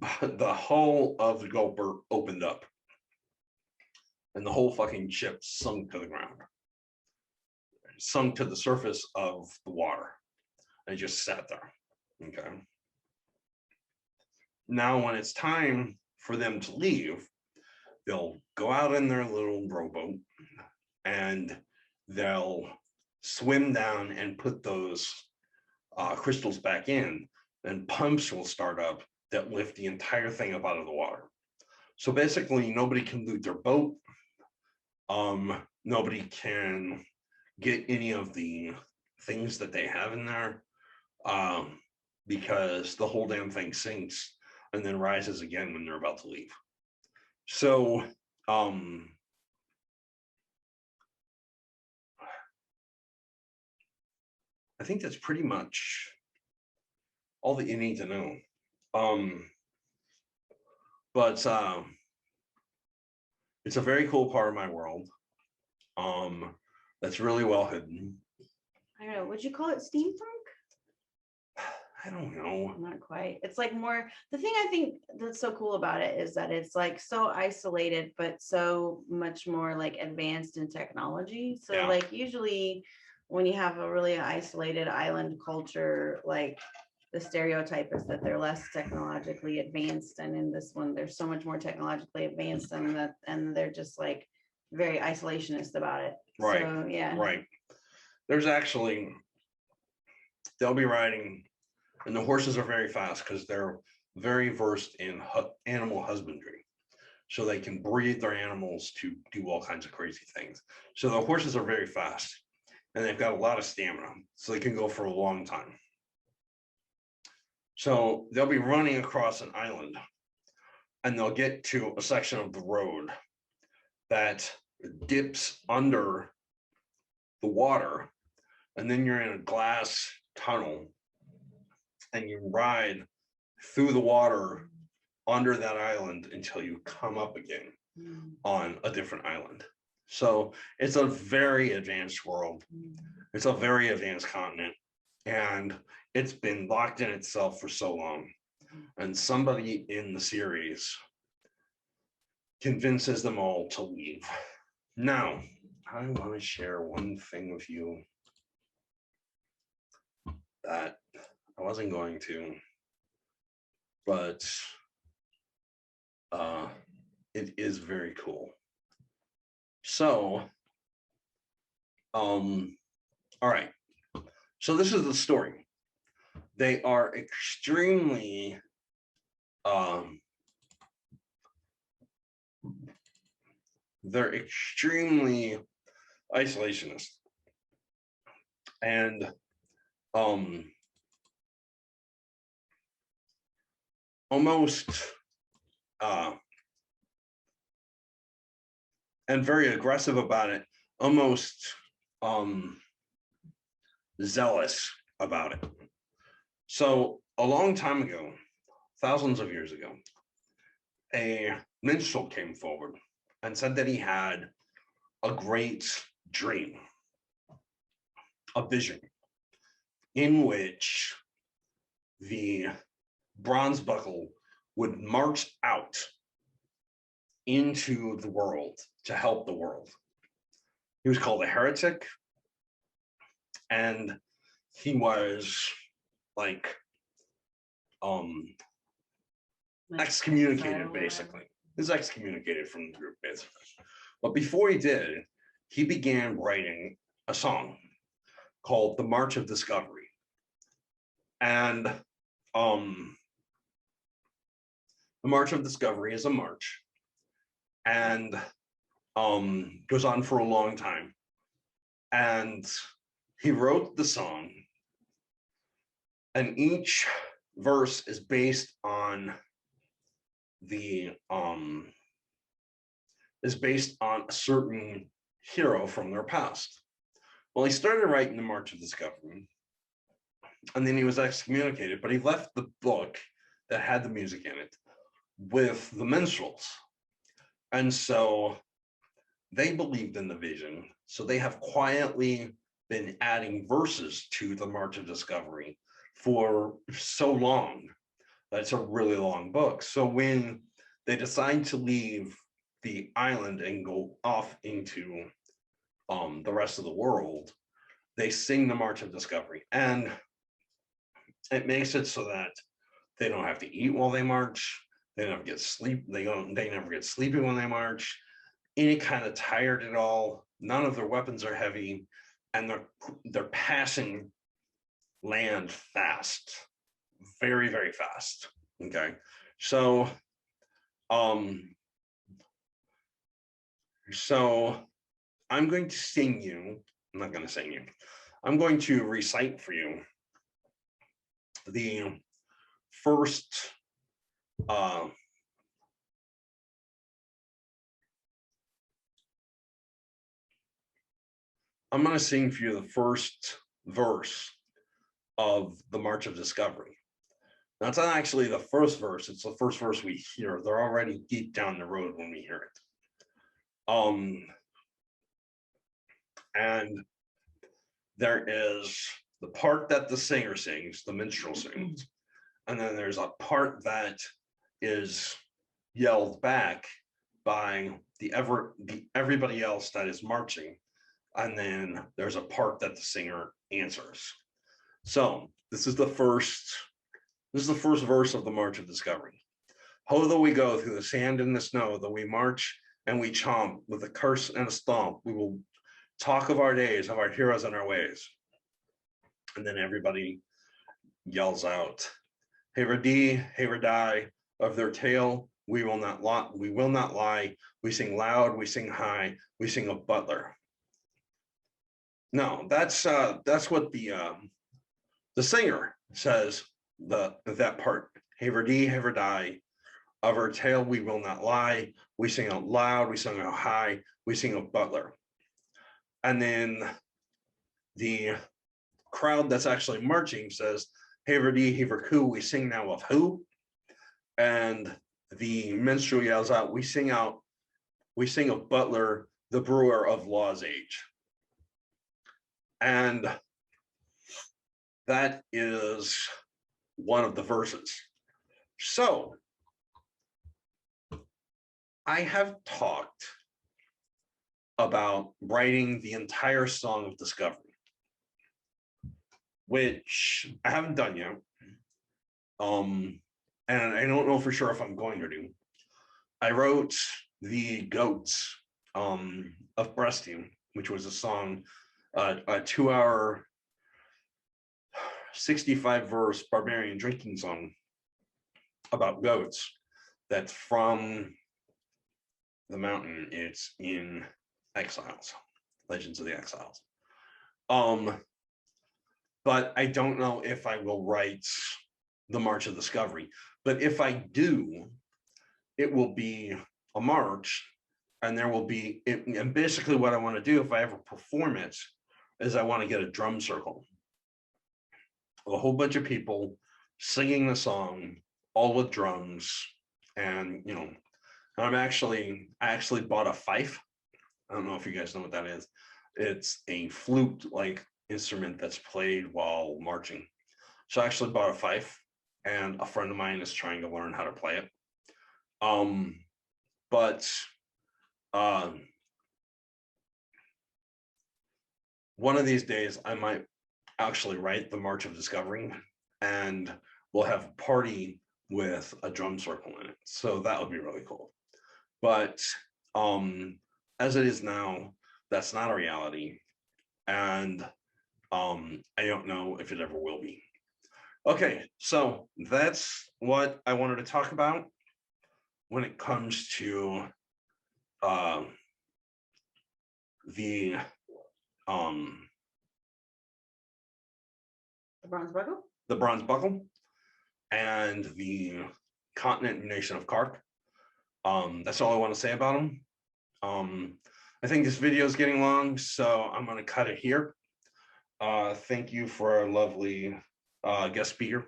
hull of the Gulper opened up, and the whole fucking ship sunk to the ground, sunk to the surface of the water, and just sat there. Okay. Now, when it's time for them to leave, they'll go out in their little rowboat, and they'll swim down and put those crystals back in, and pumps will start up that lift the entire thing up out of the water. So basically, nobody can loot their boat. Nobody can get any of the things that they have in there, because the whole damn thing sinks and then rises again when they're about to leave. So I think that's pretty much all that you need to know. But it's a very cool part of my world. That's really well hidden. I don't know. Would you call it steampunk? I don't know. Not quite. It's like more, the thing I think that's so cool about it is that it's like so isolated, but so much more like advanced in technology. So like usually when you have a really isolated island culture, like the stereotype is that they're less technologically advanced. And in this one, they're so much more technologically advanced, and they're just like very isolationist about it. Right. So, yeah. Right. There's actually, they'll be riding, and the horses are very fast because they're very versed in animal husbandry. So they can breed their animals to do all kinds of crazy things. So the horses are very fast and they've got a lot of stamina. So they can go for a long time. So they'll be running across an island and they'll get to a section of the road that dips under the water. And then you're in a glass tunnel and you ride through the water under that island until you come up again on a different island. So it's a very advanced world. It's a very advanced continent, and it's been locked in itself for so long. And somebody in the series convinces them all to leave. Now, I want to share one thing with you that I wasn't going to, but it is very cool. So, all right. So this is the story. They are extremely they're extremely isolationist and almost and very aggressive about it, almost zealous about it. So a long time ago, thousands of years ago, a minstrel came forward and said that he had a great dream, a vision, in which the bronze buckle would march out into the world to help the world. He was called a heretic, and he was like excommunicated, basically. He's excommunicated from the group, basically. But before he did, he began writing a song called The March of Discovery. And the March of Discovery is a march and goes on for a long time. And he wrote the song, and each verse is based on a certain hero from their past. Well, he started writing the March of Discovery, and then he was excommunicated, but he left the book that had the music in it with the minstrels. And so they believed in the vision. So they have quietly been adding verses to the March of Discovery for so long. That's a really long book. So when they decide to leave the island and go off into the rest of the world, they sing the March of Discovery. And it makes it so that they don't have to eat while they march. They never get sleep. They never get sleepy when they march. Any kind of tired at all. None of their weapons are heavy, and they're passing land fast, very, very fast. Okay, so I'm going to sing you. I'm not going to sing you. I'm going to recite for you the first I'm going to sing for you the first verse of the March of Discovery. Now, it's not actually the first verse. It's the first verse we hear. They're already deep down the road when we hear it. And there is the part that the singer sings, the minstrel sings. And then there's a part that is yelled back by everybody else that is marching. And then there's a part that the singer answers. So this is the first verse of the March of Discovery. Ho, though we go through the sand and the snow, though we march and we chomp with a curse and a stomp, we will talk of our days, of our heroes and our ways. And then everybody yells out, Haver-dee, Haver-die, of their tale, we will not lie. We sing loud, we sing high, we sing of butler. No, that's what the singer says, that part. Haver-dee, Haver-die, of our tale we will not lie. We sing out loud, we sing out high, we sing of butler. And then the crowd that's actually marching says, Haver-dee, Haver-coo, we sing now of who? And the minstrel yells out, we sing of Butler, the brewer of Law's age. And that is one of the verses. So I have talked about writing the entire Song of Discovery, which I haven't done yet. And I don't know for sure if I'm going to do. I wrote the Goats of Breasting, which was a song, a 2-hour, 65-verse barbarian drinking song about goats. That's from the mountain. It's in Exiles, Legends of the Exiles. But I don't know if I will write the March of Discovery. But if I do, it will be a march, and there will be, and basically what I want to do if I ever perform it is I want to get a drum circle. A whole bunch of people singing the song, all with drums. And, you know, I actually bought a fife. I don't know if you guys know what that is. It's a flute-like instrument that's played while marching. So I actually bought a fife, and a friend of mine is trying to learn how to play it. One of these days I might actually write the March of Discovery, and we'll have a party with a drum circle in it. So that would be really cool. But as it is now, that's not a reality. And I don't know if it ever will be. Okay, so that's what I wanted to talk about when it comes to the bronze buckle? The bronze buckle and the continent and nation of Kark. That's all I want to say about them. I think this video is getting long, so I'm going to cut it here. Thank you for a lovely guest speaker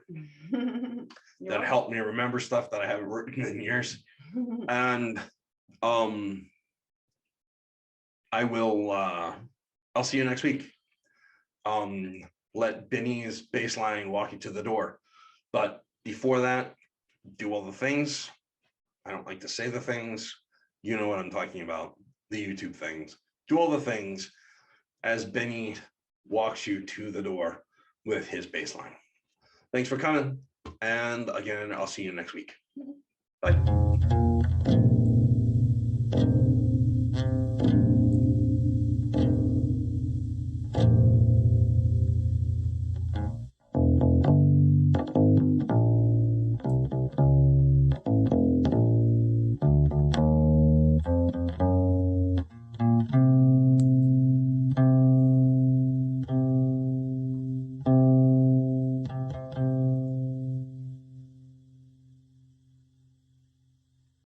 that helped me remember stuff that I haven't written in years. And I'll see you next week. Let Benny's bass line walk you to the door. But before that, do all the things. I don't like to say the things. You know what I'm talking about, the YouTube things. Do all the things as Benny walks you to the door with his bass line. Thanks for coming. And again, I'll see you next week. Bye.